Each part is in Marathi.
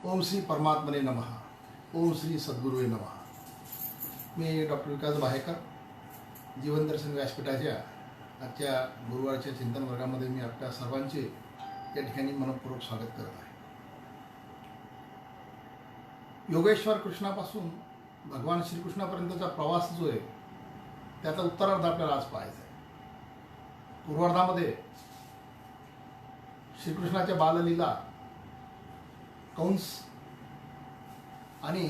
ओम श्री परमात्मने नमः. ओम श्री सद्गुरुवे नमः. मी डॉक्टर विकास बाहेकर, जीवन दर्शन व्यासपीठाच्या आजच्या गुरुवारच्या चिंतन वर्गामध्ये मी आपल्या सर्वांचे या ठिकाणी मनपूर्वक स्वागत करत आहे. योगेश्वर कृष्णापासून भगवान श्रीकृष्णापर्यंतचा प्रवास जो आहे त्याचा उत्तरार्ध आपल्याला आज पाहायचा आहे. पूर्वार्धामध्ये श्रीकृष्णाच्या बाललीला, कंस आणि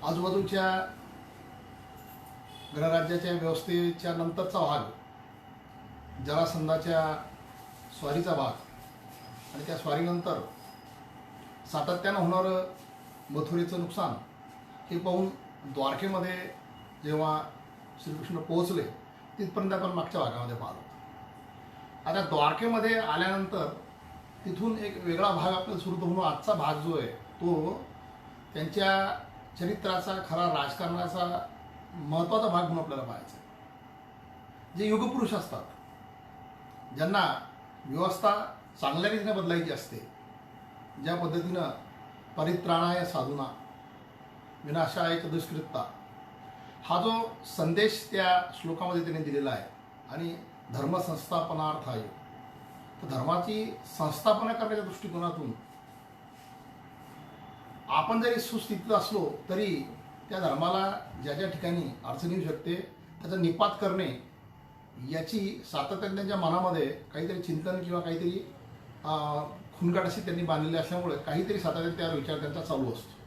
आजूबाजूच्या गणराज्याच्या व्यवस्थेच्या नंतरचा भाग, जरासंधाच्या स्वारीचा भाग आणि त्या स्वारीनंतर सातत्यानं होणारं मथुरेचं नुकसान हे पाहून द्वारकेमध्ये जेव्हा श्रीकृष्ण पोहोचले तिथपर्यंत आपण मागच्या भागामध्ये पाहतो. आता द्वारकेमध्ये आल्यानंतर तिथून एक वेगळा भाग आपल्याला सुरू होऊन आजचा भाग जो आहे तो त्यांच्या चरित्राचा, खरा राजकारणाचा महत्त्वाचा भाग म्हणून आपल्याला पाहायचा आहे. जे युगपुरुष असतात, ज्यांना व्यवस्था चांगल्या रीतीने बदलायची असते, ज्या पद्धतीनं परित्राणाय साधूना विनाशाय च दुष्कृत्ता हा जो संदेश त्या श्लोकामध्ये त्यांनी दिलेला आहे आणि धर्मसंस्थापनार्थाय, तर धर्माची संस्थापना करण्याच्या दृष्टिकोनातून आपण जरी सुस्थितीत असलो तरी त्या धर्माला ज्या ज्या ठिकाणी अडचण येऊ शकते त्याचा निपात करणे याची सातत्याने त्यांच्या मनामध्ये काहीतरी चिंतन किंवा काहीतरी खुणगाट अशी त्यांनी बांधलेली असल्यामुळे काहीतरी सातत्याने त्यावर विचार त्यांचा चालू असतो.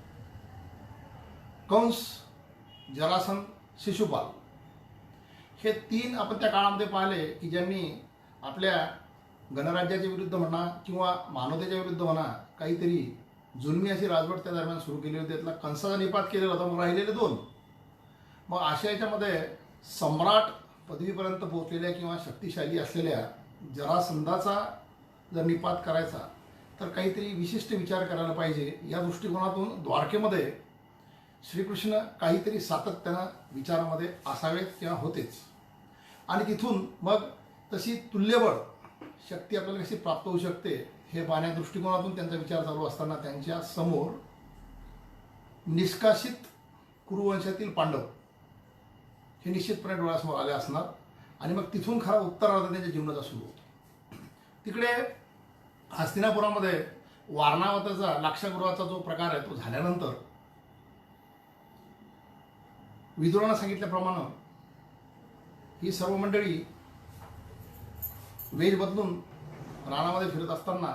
कंस, जरासंध, शिशुपाल हे तीन आपण त्या काळामध्ये पाहिले की ज्यांनी आपल्या गणराज्याच्या विरुद्ध म्हणा किंवा मानवतेच्या विरुद्ध म्हणा काहीतरी जुलमी अशी राजवट त्या दरम्यान सुरू केली होती. त्यातला कंसाचा निपात केलेला होता, मग राहिलेले दोन. मग अशा याच्यामध्ये सम्राट पदवीपर्यंत पोहोचलेल्या किंवा शक्तिशाली असलेल्या जरासंधाचा जर निपात करायचा तर काहीतरी विशिष्ट विचार करायला पाहिजे. या दृष्टिकोनातून द्वारकेमध्ये श्रीकृष्ण काहीतरी सातत्यानं विचारामध्ये असावेत किंवा होतेच. आणि तिथून मग तशी तुल्यबळ शक्ती आपल्याला कशी प्राप्त होऊ शकते हे पाहण्या दृष्टिकोनातून त्यांचा विचार चालू असताना त्यांच्या समोर निष्कासित कुरुवंशातील पांडव हे निश्चितपणे डोळ्यासमोर आले असणार. आणि मग तिथून खरा उत्तरार्ध त्यांच्या जीवनाचा सुरू होतो. तिकडे हस्तिनापुरामध्ये वारणावताचा लाक्षागृहाचा जो प्रकार आहे तो झाल्यानंतर विदुरानं सांगितल्याप्रमाणे ही सर्व मंडळी वेश बदलून रानामध्ये फिरत असताना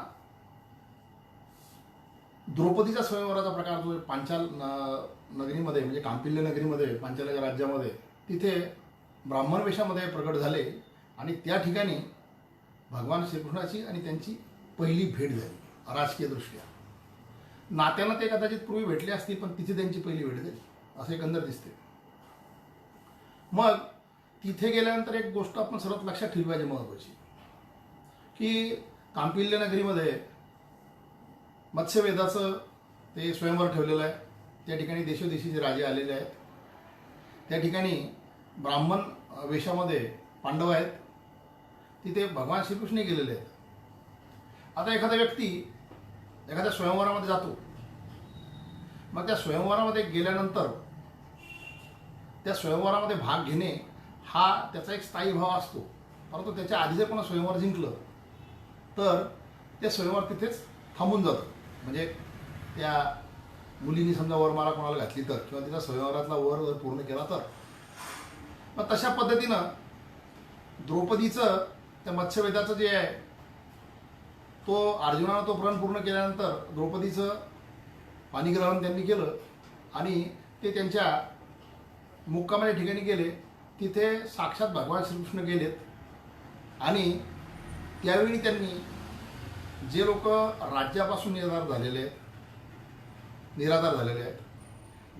द्रौपदीच्या स्वयंवराचा प्रकार जो पांचाल नगरीमध्ये म्हणजे कांपिल्य नगरीमध्ये, पांचाल्याच्या राज्यामध्ये, तिथे ब्राह्मण वेशामध्ये प्रकट झाले आणि त्या ठिकाणी भगवान श्रीकृष्णाची आणि त्यांची पहिली भेट झाली राजकीय दृष्ट्या. नात्यानं ते कदाचित पूर्वी भेटले असतील पण तिथे त्यांची पहिली भेट झाली असं एकंदर दिसते. मग तिथे गेल्यानंतर एक गोष्ट आपण सर्वात लक्षात ठेवली पाहिजे महत्त्वाची, की कांपिल्य नगरीमध्ये मत्स्यवेधाचं ते स्वयंवर ठेवलेलं आहे. त्या ठिकाणी देशोदेशीचे राजे आलेले आहेत. त्या ठिकाणी ब्राह्मण वेशामध्ये पांडव आहेत. तिथे भगवान श्रीकृष्ण गेलेले आहेत. आता एखादा व्यक्ती एखाद्या स्वयंवरामध्ये जातो, मग त्या स्वयंवरामध्ये गेल्यानंतर त्या स्वयंवरामध्ये भाग घेणे हा त्याचा एक स्थायी भाव असतो. परंतु त्याच्या आधी जर कोणा स्वयंवर जिंकलं तर ते स्वयंवर तिथेच थांबून जातं. म्हणजे त्या मुलींनी समजा वरमाला कोणाला घातली तर किंवा तिचा स्वयंवरातला वर जर पूर्ण केला तर. मग तशा पद्धतीनं द्रौपदीचं त्या मत्स्यवेधाचं जे आहे तो अर्जुनानं तो प्रण पूर्ण केल्यानंतर द्रौपदीचं पाणीग्रहण त्यांनी केलं आणि ते त्यांच्या मुक्कामाच्या ठिकाणी गेले. तिथे साक्षात भगवान श्रीकृष्ण गेलेत आणि त्यावेळी त्यांनी जे लोक राज्यापासून निराधार झालेले आहेत,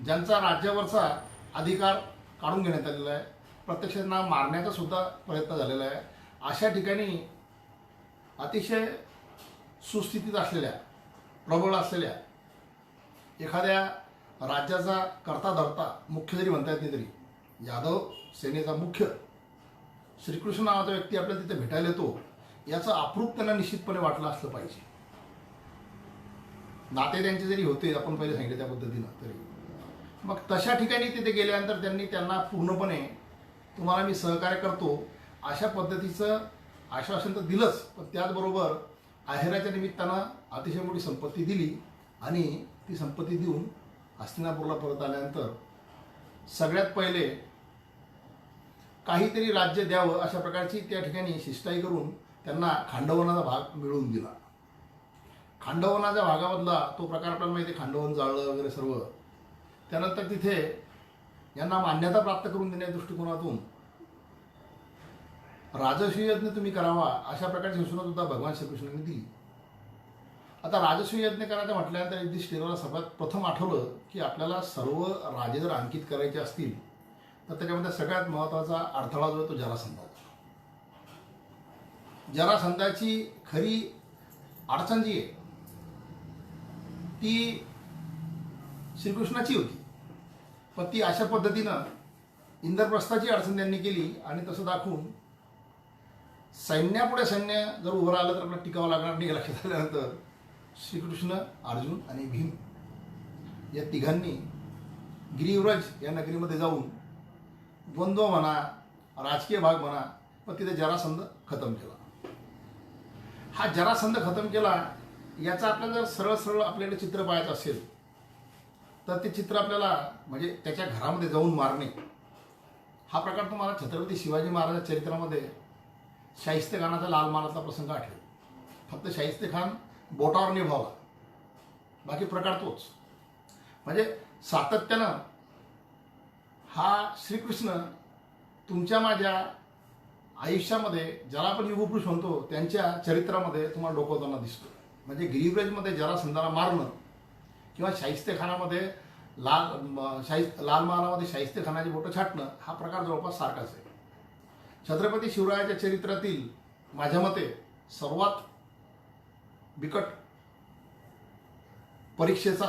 ज्यांचा राज्यावरचा अधिकार काढून घेण्यात आलेला आहे, प्रत्यक्ष त्यांना मारण्याचा सुद्धा प्रयत्न झालेला आहे, अशा ठिकाणी अतिशय सुस्थितीत असलेल्या, प्रबळ असलेल्या एखाद्या राज्याचा करता धरता मुख्य जरी म्हणता येत नाही तरी यादव सेनेचा मुख्य श्रीकृष्ण नावाचा व्यक्ती आपल्याला तिथे भेटायला येतो याचं अप्रूप त्यांना निश्चितपणे वाटलं असलं पाहिजे. नाते त्यांचे जरी होते, आपण पहिले सांगितलं त्या पद्धतीनं, तरी मग तशा ठिकाणी तिथे गेल्यानंतर त्यांना पूर्णपणे तुम्हाला मी सहकार्य करतो अशा पद्धतीचं आश्वासन तर दिलंच, पण त्याचबरोबर आहेराच्या निमित्तानं अतिशय मोठी संपत्ती दिली आणि ती संपत्ती देऊन हस्तिनापूरला परत आल्यानंतर सगळ्यात पहिले काहीतरी राज्य द्यावं अशा प्रकारची त्या ठिकाणी शिष्टाई करून त्यांना खांडवनाचा भाग मिळवून दिला. खांडवनाच्या भागामधला तो प्रकार आपल्याला माहिती आहे, खांडवन जाळलं वगैरे सर्व. त्यानंतर तिथे यांना मान्यता प्राप्त करून देण्याच्या दृष्टिकोनातून राजसूय यज्ञ तुम्ही करावा अशा प्रकारची सूचना सुद्धा भगवान श्रीकृष्णांनी दिली. आता राजसूय यज्ञ करायचं म्हटल्यानंतर युधिष्ठिराला सर्वात प्रथम आठवलं की आपल्याला सर्व राजे जर अंकित करायचे असतील तर त्याच्यामध्ये सगळ्यात महत्त्वाचा अडथळा जो आहे तो जरासंधाचा. जरासंधाची खरी अडचण जी आहे ती श्रीकृष्णाची होती, पण ती अशा पद्धतीनं इंद्रप्रस्थाची अडचण त्यांनी केली आणि तसं दाखवून सैन्यापुढे सैन्य जर उभं राहिलं तर आपल्याला टिकावं लागणार नाही. लक्षात आल्यानंतर श्रीकृष्ण, अर्जुन आणि भीम या तिघांनी गिरिव्रज या नगरीमध्ये जाऊन द्वंद्व म्हणा, राजकीय भाग म्हणा, पण तिथे जरासंध खतम केला. हा जरासंध खतम केला याचा आपल्याला जर सरळ सरळ आपल्याला चित्र पाहायचं असेल तर ते चित्र आपल्याला म्हणजे त्याच्या घरामध्ये जाऊन मारणे हा प्रकार तुम्हाला छत्रपती शिवाजी महाराजांच्या चरित्रामध्ये शाहिस्तेखानाचा लाल महालाचा प्रसंग आठवेल. फक्त शाहिस्तेखान बोटावर निभावला, बाकी प्रकार तोच. म्हणजे सातत्यानं हा श्रीकृष्ण तुमच्या माझ्या आयुष्यामध्ये ज्याला आपण युगपुरुष म्हणतो त्यांच्या चरित्रामध्ये तुम्हाला डोकवताना दिसतो. म्हणजे गिरिव्रजमध्ये जरासंधाला मारणं किंवा शाहिस्तेखानामध्ये लाल महालामध्ये शाहिस्तेखानाची बोटं छाटणं हा प्रकार जवळपास सारखाच आहे. छत्रपती शिवरायाच्या चरित्रातील माझ्या मते सर्वात बिकट परीक्षेचा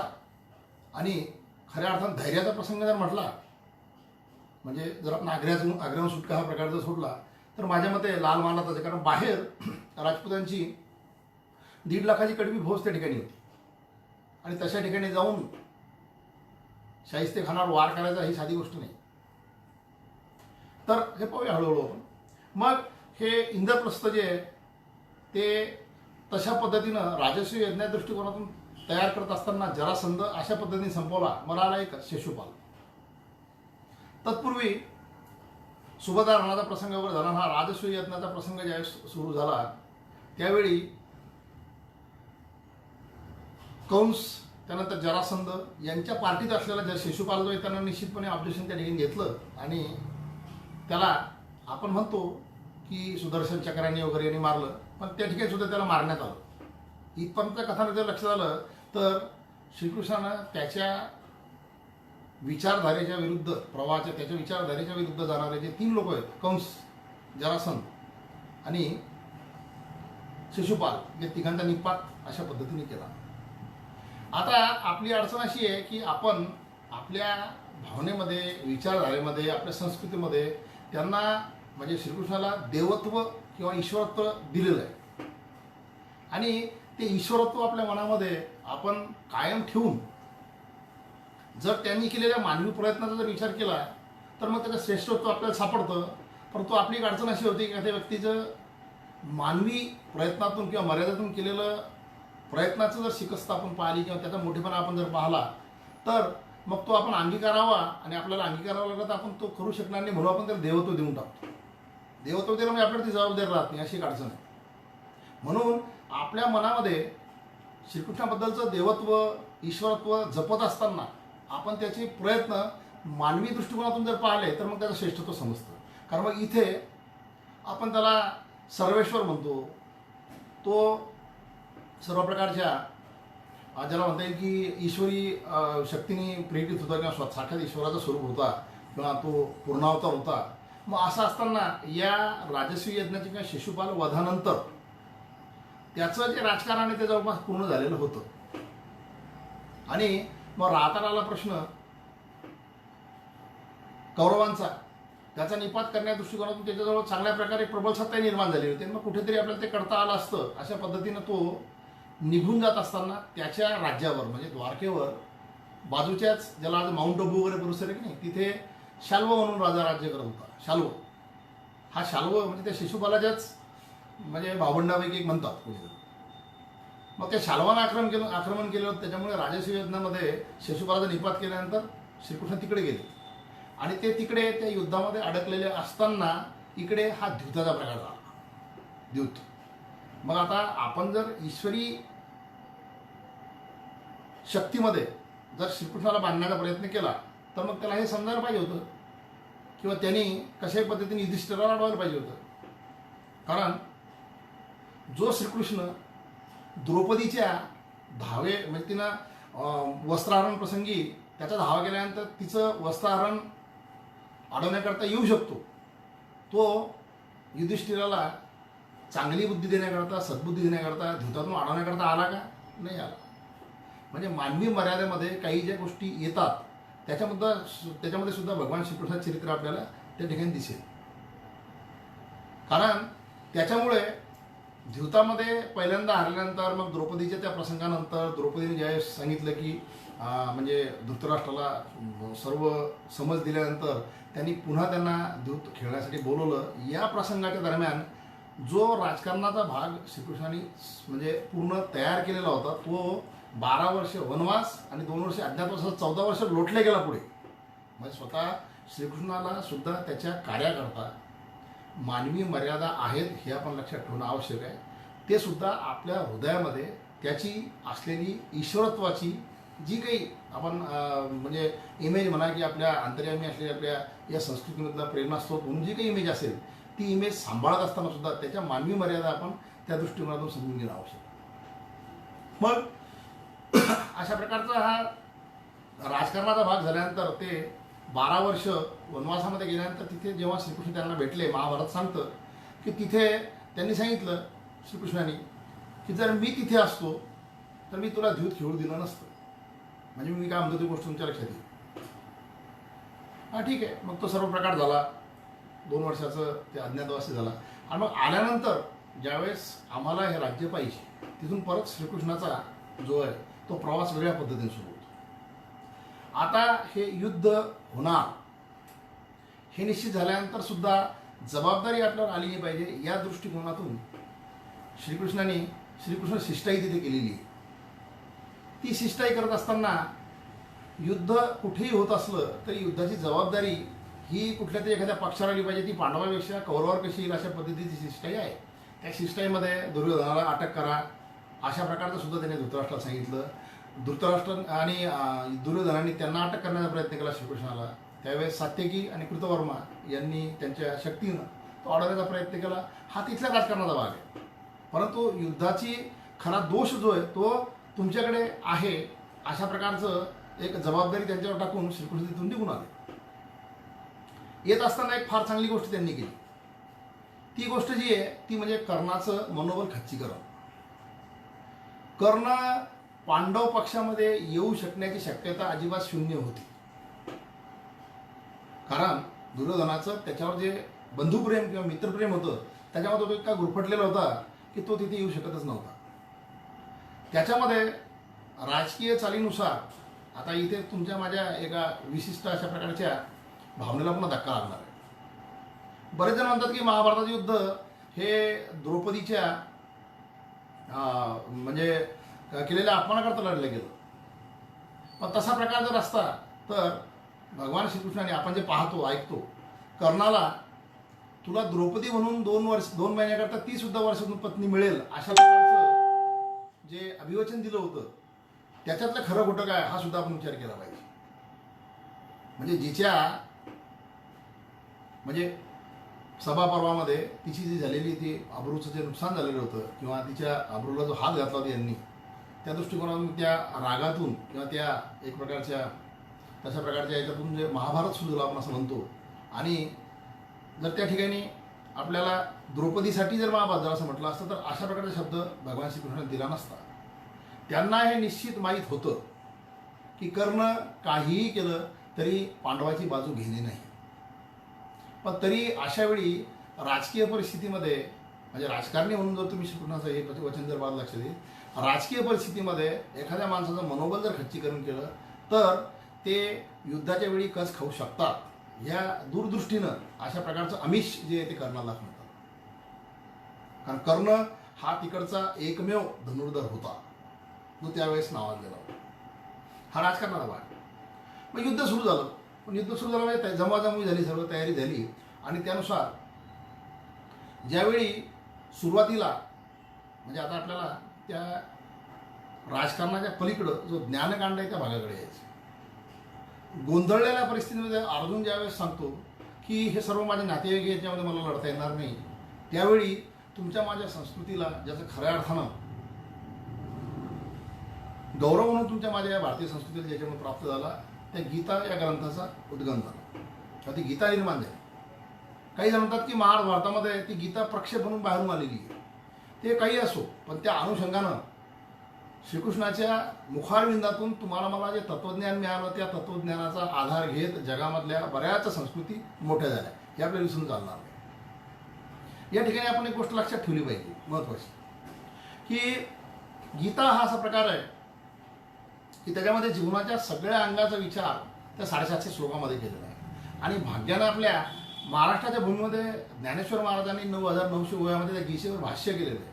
आणि खऱ्या अर्थानं धैर्याचा प्रसंग जर म्हटला, म्हणजे जर आपण आग्र्याहून सुटका हा प्रकार जर सोडला तर माझ्या मते लाल महालाचाच आहे. कारण बाहेर राजपुतांची 1.5 लाखाची कडवी फौज त्या ठिकाणी होती आणि तशा ठिकाणी जाऊन शाहिस्तेखानावर वार करायचा ही साधी गोष्ट नाही. तर हे पाहूया हळूहळू आपण. मग हे इंद्रप्रस्थ जे आहे ते तशा पद्धतीनं राजसूय यज्ञा दृष्टिकोनातून तयार करत असताना जरासंध अशा पद्धतीने संपवला. मला आला एक शिशुपाल. तत्पूर्वी सुभद्रा रणाचा प्रसंग वगैरे झाला. हा राजसूय यज्ञाचा प्रसंग ज्यावेळेस सुरू झाला त्यावेळी कंस त्यानंतर जरासंध यांच्या पार्टीत असलेला जर शिशुपाल जो आहे त्यांना निश्चितपणे ऑब्जेक्शन त्या ठिकाणी घेतलं आणि त्याला आपण म्हणतो की सुदर्शन चक्राने वगैरे यांनी मारलं, पण त्या ठिकाणी सुद्धा त्याला मारण्यात आलं. इथपर्यंत कथानं जर लक्षात आलं तर श्रीकृष्णानं त्याच्या विचारधारेच्या विरुद्ध त्याच्या विचारधारेच्या विरुद्ध जाणारे जे 3 लोक आहेत, कंस, जरासंध आणि शिशुपाल, या तिघांचा निपात अशा पद्धतीने केला. आता आपली अडचण अशी आहे की आपण आपल्या भावनेमध्ये, विचारधारेमध्ये, आपल्या संस्कृतीमध्ये त्यांना म्हणजे श्रीकृष्णाला देवत्व किंवा ईश्वरत्व दिलेलं आहे आणि ते ईश्वरत्व आपल्या मनामध्ये आपण कायम ठेवून जर त्यांनी केलेल्या मानवी प्रयत्नाचा जर विचार केला तर मग त्याचं श्रेष्ठत्व आपल्याला सापडतं. परंतु आपली एक अडचण अशी होती की त्या व्यक्तीचं मानवी प्रयत्नातून किंवा मर्यादेतून केलेलं प्रयत्नाचं जर शिकस्त आपण पाहिली किंवा त्याचा मोठेपणा आपण जर पाहिला तर मग तो आपण अंगीकारावा आणि आपल्याला अंगीकारावा लागला तर आपण तो करू शकणार नाही, म्हणून आपण त्याला देवत्व देऊन टाकतो. देवत्व देणं म्हणजे आपल्याला ती जबाबदारी राहत नाही, अशी एक अडचण आहे. म्हणून आपल्या मनामध्ये श्रीकृष्णाबद्दलचं देवत्व, ईश्वरत्व जपत असताना आपण त्याचे प्रयत्न मानवी दृष्टिकोनातून जर पाहिले तर मग त्याचं श्रेष्ठत्व समजतं. कारण मग इथे आपण त्याला सर्वेश्वर म्हणतो, तो सर्व प्रकारच्या ज्याला म्हणता येईल की ईश्वरी शक्तीने प्रेरित होता किंवा साक्षात ईश्वराचं स्वरूप होता किंवा तो पूर्णावतार होता. मग असं असताना या राजसूय यज्ञाचे किंवा शिशुपाल वधानंतर त्याचं जे राजकारण आहे ते जवळपास पूर्ण झालेलं होतं आणि मग राहता आला प्रश्न कौरवांचा. त्याचा निपात करण्या दृष्टिकोनातून त्याच्याजवळ चांगल्या प्रकारे प्रबल सत्ता निर्माण झाली होती. मग कुठेतरी आपल्याला ते करता आलं असतं. अशा पद्धतीनं तो निघून जात असताना त्याच्या राज्यावर म्हणजे द्वारकेवर बाजूच्याच, ज्याला आज माउंट अबू वगैरे परिसर आहे की नाही, तिथे शाल्व म्हणून राजा राज्य करत होता. शाल्व हा शाल्व म्हणजे त्या शिशुपालाच्याच म्हणजे भावंडापैकी एक म्हणतात कोणी. मग त्या शाल्वानं आक्रमण केलं होतं. त्याच्यामुळे राजसूय युद्धामध्ये शिशुपालाचा निपात केल्यानंतर श्रीकृष्ण तिकडे गेले आणि ते तिकडे त्या युद्धामध्ये अडकलेले असताना इकडे हा द्यूताचा प्रकार झाला. द्यूत. मग आता आपण जर ईश्वरी शक्तीमध्ये जर श्रीकृष्णाला बांधण्याचा प्रयत्न केला तर मग त्याला हे समजायला पाहिजे होतं किंवा त्यांनी कशाही पद्धतीने युधिष्ठिराला अडवायला पाहिजे होतं. कारण जो श्रीकृष्ण द्रौपदीच्या धावे म्हणजे तिनं वस्त्रहरण प्रसंगी त्याचा धावा केल्यानंतर तिचं वस्त्रहरण अडवण्याकरता येऊ शकतो, तो युधिष्ठिराला चांगली बुद्धी देण्याकरता, सद्बुद्धी देण्याकरता, द्यूतातून अडवण्याकरता आला का? नाही आला. म्हणजे मानवी मर्यादेमध्ये काही ज्या गोष्टी येतात त्याच्यामध्ये सुद्धा भगवान श्रीकृष्णाचं चरित्र आपल्याला त्या ठिकाणी दिसेल. कारण त्याच्यामुळे द्यूतामध्ये पहिल्यांदा हरल्यानंतर मग द्रौपदीच्या त्या प्रसंगानंतर द्रौपदीने ज्यावेळेस सांगितलं की म्हणजे धृतराष्ट्राला सर्व समज दिल्यानंतर त्यांनी पुन्हा त्यांना द्यूत खेळण्यासाठी बोलवलं. या प्रसंगाच्या दरम्यान जो राजकारणाचा भाग श्रीकृष्णाने म्हणजे पूर्ण तयार केलेला होता तो 12 वर्ष वनवास आणि 2 वर्ष अज्ञातवासात 14 वर्ष लोटले गेला पुढे. म्हणजे स्वतः श्रीकृष्णाला सुद्धा त्याच्या कार्याकरता मानवी मर्यादा आहेत हे आपण लक्षात ठेवणं आवश्यक आहे. ते सुद्धा आपल्या हृदयामध्ये त्याची असलेली ईश्वरत्वाची जी काही आपण म्हणजे इमेज म्हणा की आपल्या अंतर्यामी असलेल्या आपल्या या संस्कृतीमधला प्रेरणास्त्रोत म्हणून जी काही इमेज असेल ती इमेज सांभाळत असताना सुद्धा त्याच्या मानवी मर्यादा आपण त्या दृष्टिकोनातून समजून घेणं आवश्यक. मग अशा प्रकारचा हा राजकारणाचा भाग झाल्यानंतर ते 12 वर्ष वनवासामध्ये गेल्यानंतर तिथे जेव्हा श्रीकृष्ण त्यांना भेटले, महाभारत सांगतं की तिथे त्यांनी सांगितलं श्रीकृष्णाने की जर मी तिथे असतो तर मी तुला द्यूत खेळू दिलं नसतं. म्हणजे मी काय म्हणतो ती गोष्ट तुमच्या लक्षात येईल. हां ठीक आहे. मग तो सर्व प्रकार झाला. 2 वर्षाचं ते अज्ञातवासी झाला आणि मग आल्यानंतर ज्यावेळेस आम्हाला हे राज्य पाहिजे तिथून परत श्रीकृष्णाचा जो आहे तो प्रवास वेगळ्या पद्धतीने सुरू होतो. आता हे युद्ध होणार हे निश्चित झाल्यानंतर सुद्धा जबाबदारी आपल्यावर आली नाही पाहिजे या दृष्टिकोनातून श्रीकृष्ण शिष्टाई तिथे केलेली आहे. ती शिष्टाई करत असताना युद्ध कुठेही होत असलं तरी युद्धाची जबाबदारी ही कुठल्या तरी एखाद्या पक्षाला आली पाहिजे. ती पांडवापेक्षा कौरवावर कशी येईल अशा पद्धतीची शिष्टाई आहे. त्या शिष्टाईमध्ये दुर्योधनाला अटक करा अशा प्रकारचं सुद्धा त्याने धृतराष्ट्राला सांगितलं. धृतराष्ट्र आणि दुर्योधनाने त्यांना अटक करण्याचा प्रयत्न केला श्रीकृष्णाला. त्यावेळेस सात्यकी आणि कृतवर्मा यांनी त्यांच्या शक्तीनं तो अडवण्याचा प्रयत्न केला. हा तिथल्या राजकारणाचा भाग आहे. परंतु युद्धाची खरा दोष जो आहे तो तुमच्याकडे आहे अशा प्रकारचं एक जबाबदारी त्यांच्यावर टाकून श्रीकृष्ण तिथून निघून आले. येत असताना एक फार चांगली गोष्ट त्यांनी केली. ती गोष्ट जी आहे ती म्हणजे कर्णाचं मनोबल खच्चीकरण. कर्ण पांडव पक्षामध्ये येऊ शकण्याची शक्यता अजिबात शून्य होती. कारण दुर्योधनाचं त्याच्यावर जे बंधुप्रेम किंवा मित्रप्रेम होतं त्याच्यामध्ये तो इतका गुरफटलेला होता की तो तिथे येऊ शकतच नव्हता. त्याच्यामध्ये राजकीय चालीनुसार आता इथे तुमच्या माझ्या एका विशिष्ट अशा प्रकारच्या भावनेला पुन्हा धक्का लागणार आहे. बरेच जण म्हणतात की महाभारताचे युद्ध हे द्रौपदीच्या म्हणजे केलेल्या अपमानाकरता लढलं गेलं. पण तसा प्रकार जर असता तर भगवान श्रीकृष्णाने आपण जे पाहतो ऐकतो कर्णाला तुला द्रौपदी म्हणून 2 महिन्याकरता ती सुद्धा वर्षातून पत्नी मिळेल अशा प्रकारचं जे अभिवचन दिलं होतं त्याच्यातलं खरं खोटं काय हा सुद्धा आपण विचार केला पाहिजे. म्हणजे जिच्या म्हणजे सभापर्वामध्ये तिची जी झालेली ती अब्रूचं जे नुकसान झालेलं होतं किंवा तिच्या अब्रूला जो हात घातला होता यांनी त्या दृष्टिकोनातून त्या रागातून किंवा त्या एक प्रकारच्या तशा प्रकारच्या याच्यातून जे महाभारत सुरू झालं आपण असं म्हणतो. आणि जर त्या ठिकाणी आपल्याला द्रौपदीसाठी जर महाभारत झालं असं म्हटलं असतं तर अशा प्रकारचा शब्द भगवान श्रीकृष्णाने दिला नसता. त्यांना हे निश्चित माहीत होतं की कर्ण काहीही केलं तरी पांडवाची बाजू घेणे नाही. पण तरी अशावेळी राजकीय परिस्थितीमध्ये म्हणजे राजकारणी म्हणून जर तुम्ही श्रीकृष्णाचं हे वचन जर बाजू लक्षात येईल राजकीय परिस्थितीमध्ये एखाद्या माणसाचं मनोबल जर खच्चीकरण केलं तर ते युद्धाच्या वेळी कस खाऊ शकतात या दूरदृष्टीनं अशा प्रकारचं आमिष जे आहे ते कर्णाला म्हणतात. कारण कर्ण हा तिकडचा एकमेव धनुर्धर होता जो त्यावेळेस नावाजलेला होता. हा राजकारणाचा भाग. मग युद्ध सुरू झालं. पण युद्ध सुरू झालं म्हणजे जमवाजमवी झाली, सर्व तयारी झाली आणि त्यानुसार ज्यावेळी सुरुवातीला म्हणजे आता आपल्याला त्या राजकारणाच्या पलीकडं जो ज्ञानकांड आहे त्या भागाकडे यायचं. गोंधळलेल्या परिस्थितीमध्ये अर्जुन ज्यावेळेस सांगतो की हे सर्व माझे नातेवाईक याच्यामध्ये मला लढता येणार नाही, त्यावेळी तुमच्या माझ्या संस्कृतीला ज्याचं खऱ्या अर्थानं गौरव म्हणून तुमच्या माझ्या या भारतीय संस्कृतीला ज्याच्यामुळे प्राप्त झाला त्या गीता या ग्रंथाचा उद्गम झाला किंवा ती गीता निर्माण झाली. काही जण म्हणतात की महाभारतामध्ये ती गीता प्रक्षेप म्हणून बाहेरून आलेली आहे. ते काही असो, पण त्या अनुषंगानं श्रीकृष्णाच्या मुखारविंदातून तुम्हाला मला जे तत्त्वज्ञान मिळालं त्या तत्त्वज्ञानाचा आधार घेत जगामधल्या बऱ्याच संस्कृती मोठ्या झाल्या हे आपल्याला विसरून चालणार नाही. या ठिकाणी आपण एक गोष्ट लक्षात ठेवली पाहिजे महत्त्वाची, की गीता हा असा प्रकार आहे की त्याच्यामध्ये जीवनाच्या सगळ्या अंगाचा विचार त्या 750 श्लोकामध्ये केलेला आहे. आणि भाग्यानं आपल्या महाराष्ट्राच्या भूमीमध्ये ज्ञानेश्वर महाराजांनी 9900 ओव्यामध्ये त्या गीतेवर भाष्य केलेलं आहे.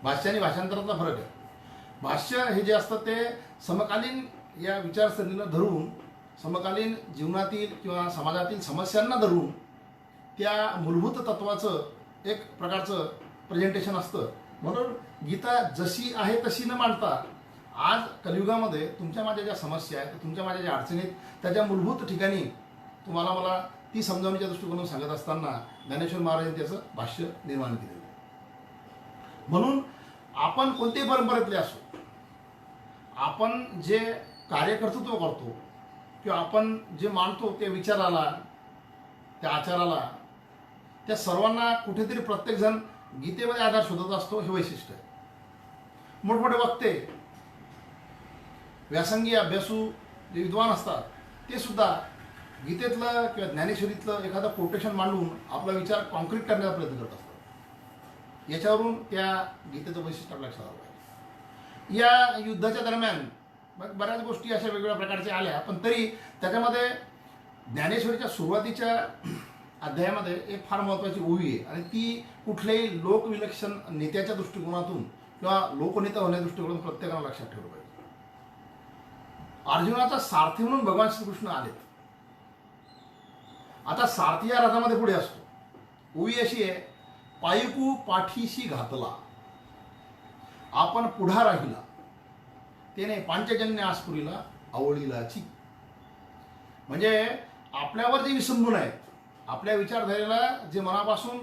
भाष्य आणि भाषांतरातला फरक आहे. भाष्य हे जे असतं ते समकालीन या विचारसरणीला धरून समकालीन जीवनातील किंवा समाजातील समस्यांना धरून त्या मूलभूत तत्वाचं एक प्रकारचं प्रेझेंटेशन असतं. म्हणून गीता जशी आहे तशी न मांडता आज कलियुगामध्ये तुमच्या माझ्या ज्या समस्या आहेत, तुमच्या माझ्या ज्या अडचणी आहेत, त्याच्या मूलभूत ठिकाणी तुम्हाला मला ती समजावण्याच्या दृष्टिकोनातून सांगत असताना ज्ञानेश्वर महाराजांनी त्याचं भाष्य निर्माण केलेलं आहे. म्हणून आपण कोणत्याही परंपरेतले असो, आपण जे कार्यकर्तृत्व करतो किंवा आपण जे मानतो त्या विचाराला त्या आचाराला त्या सर्वांना कुठेतरी प्रत्येकजण गीतेमध्ये आधार शोधत असतो हे वैशिष्ट्य आहे. मोठमोठे वक्ते व्यासंगी अभ्यासू जे विद्वान असतात ते सुद्धा गीतेतलं किंवा ज्ञानेश्वरीतलं एखादं कोटेशन मांडून आपला विचार कॉन्क्रीट करण्याचा प्रयत्न करत असतात. याच्यावरून त्या गीतेचं वैशिष्ट्य आपल्या लक्षात आलं पाहिजे. या युद्धाच्या दरम्यान बऱ्याच गोष्टी अशा वेगवेगळ्या प्रकारच्या आल्या, पण तरी त्याच्यामध्ये ज्ञानेश्वरीच्या सुरुवातीच्या अध्यायामध्ये एक फार महत्त्वाची ओवी आहे आणि ती कुठल्याही लोकविलक्षण नेत्याच्या दृष्टिकोनातून किंवा लोकनेता होण्याच्या दृष्टिकोनातून प्रत्येकाला लक्षात ठेवलं पाहिजे. अर्जुनाचा सारथी म्हणून भगवान श्रीकृष्ण आलेत. आता सारथी या रथामध्ये पुढे असतो. ओवी अशी आहे, पायकू पाठीशी घातला आपण पुढा राहिला त्याने पांचजन्य आसपुरीला आवळीलाची. म्हणजे आपल्यावर जे विसंबून आहेत, आपल्या विचारधारेला जे मनापासून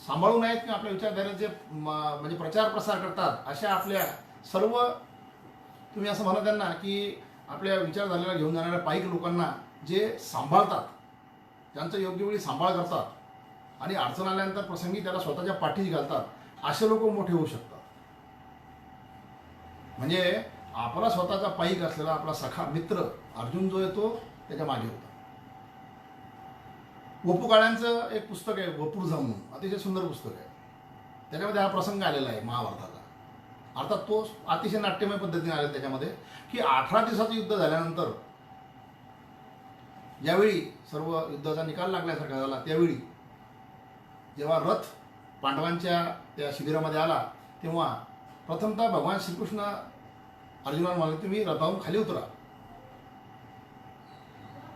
सांभाळून आहेत किंवा आपल्या विचारधारेला जे म्हणजे प्रचार प्रसार करतात अशा आपल्या सर्व तुम्ही असं म्हणा त्यांना की आपल्या विचारधारेला घेऊन जाणाऱ्या पाईक लोकांना जे सांभाळतात, त्यांचं योग्य वेळी सांभाळ करतात आणि अडचण आल्यानंतर प्रसंगी त्याला स्वतःच्या पाठीशी घालतात, असे लोक मोठे होऊ शकतात. म्हणजे आपला स्वतःचा पाईक असलेला आपला सखा मित्र अर्जुन जो येतो त्याच्या मागे होता. वपू काळ्यांचं एक पुस्तक आहे वपुर्झा म्हणून, अतिशय सुंदर पुस्तक आहे. त्याच्यामध्ये हा प्रसंग आलेला आहे महाभारताचा. अर्थात तो अतिशय नाट्यमय पद्धतीने आलेला त्याच्यामध्ये की 18 दिवसाचं युद्ध झाल्यानंतर ज्यावेळी सर्व युद्धाचा निकाल लागण्यासारखा झाला त्यावेळी जेव्हा रथ पांडवांच्या त्या शिबिरामध्ये आला तेव्हा प्रथमतः भगवान श्रीकृष्ण अर्जुनाला म्हणाले तुम्ही रथावरून खाली उतरा.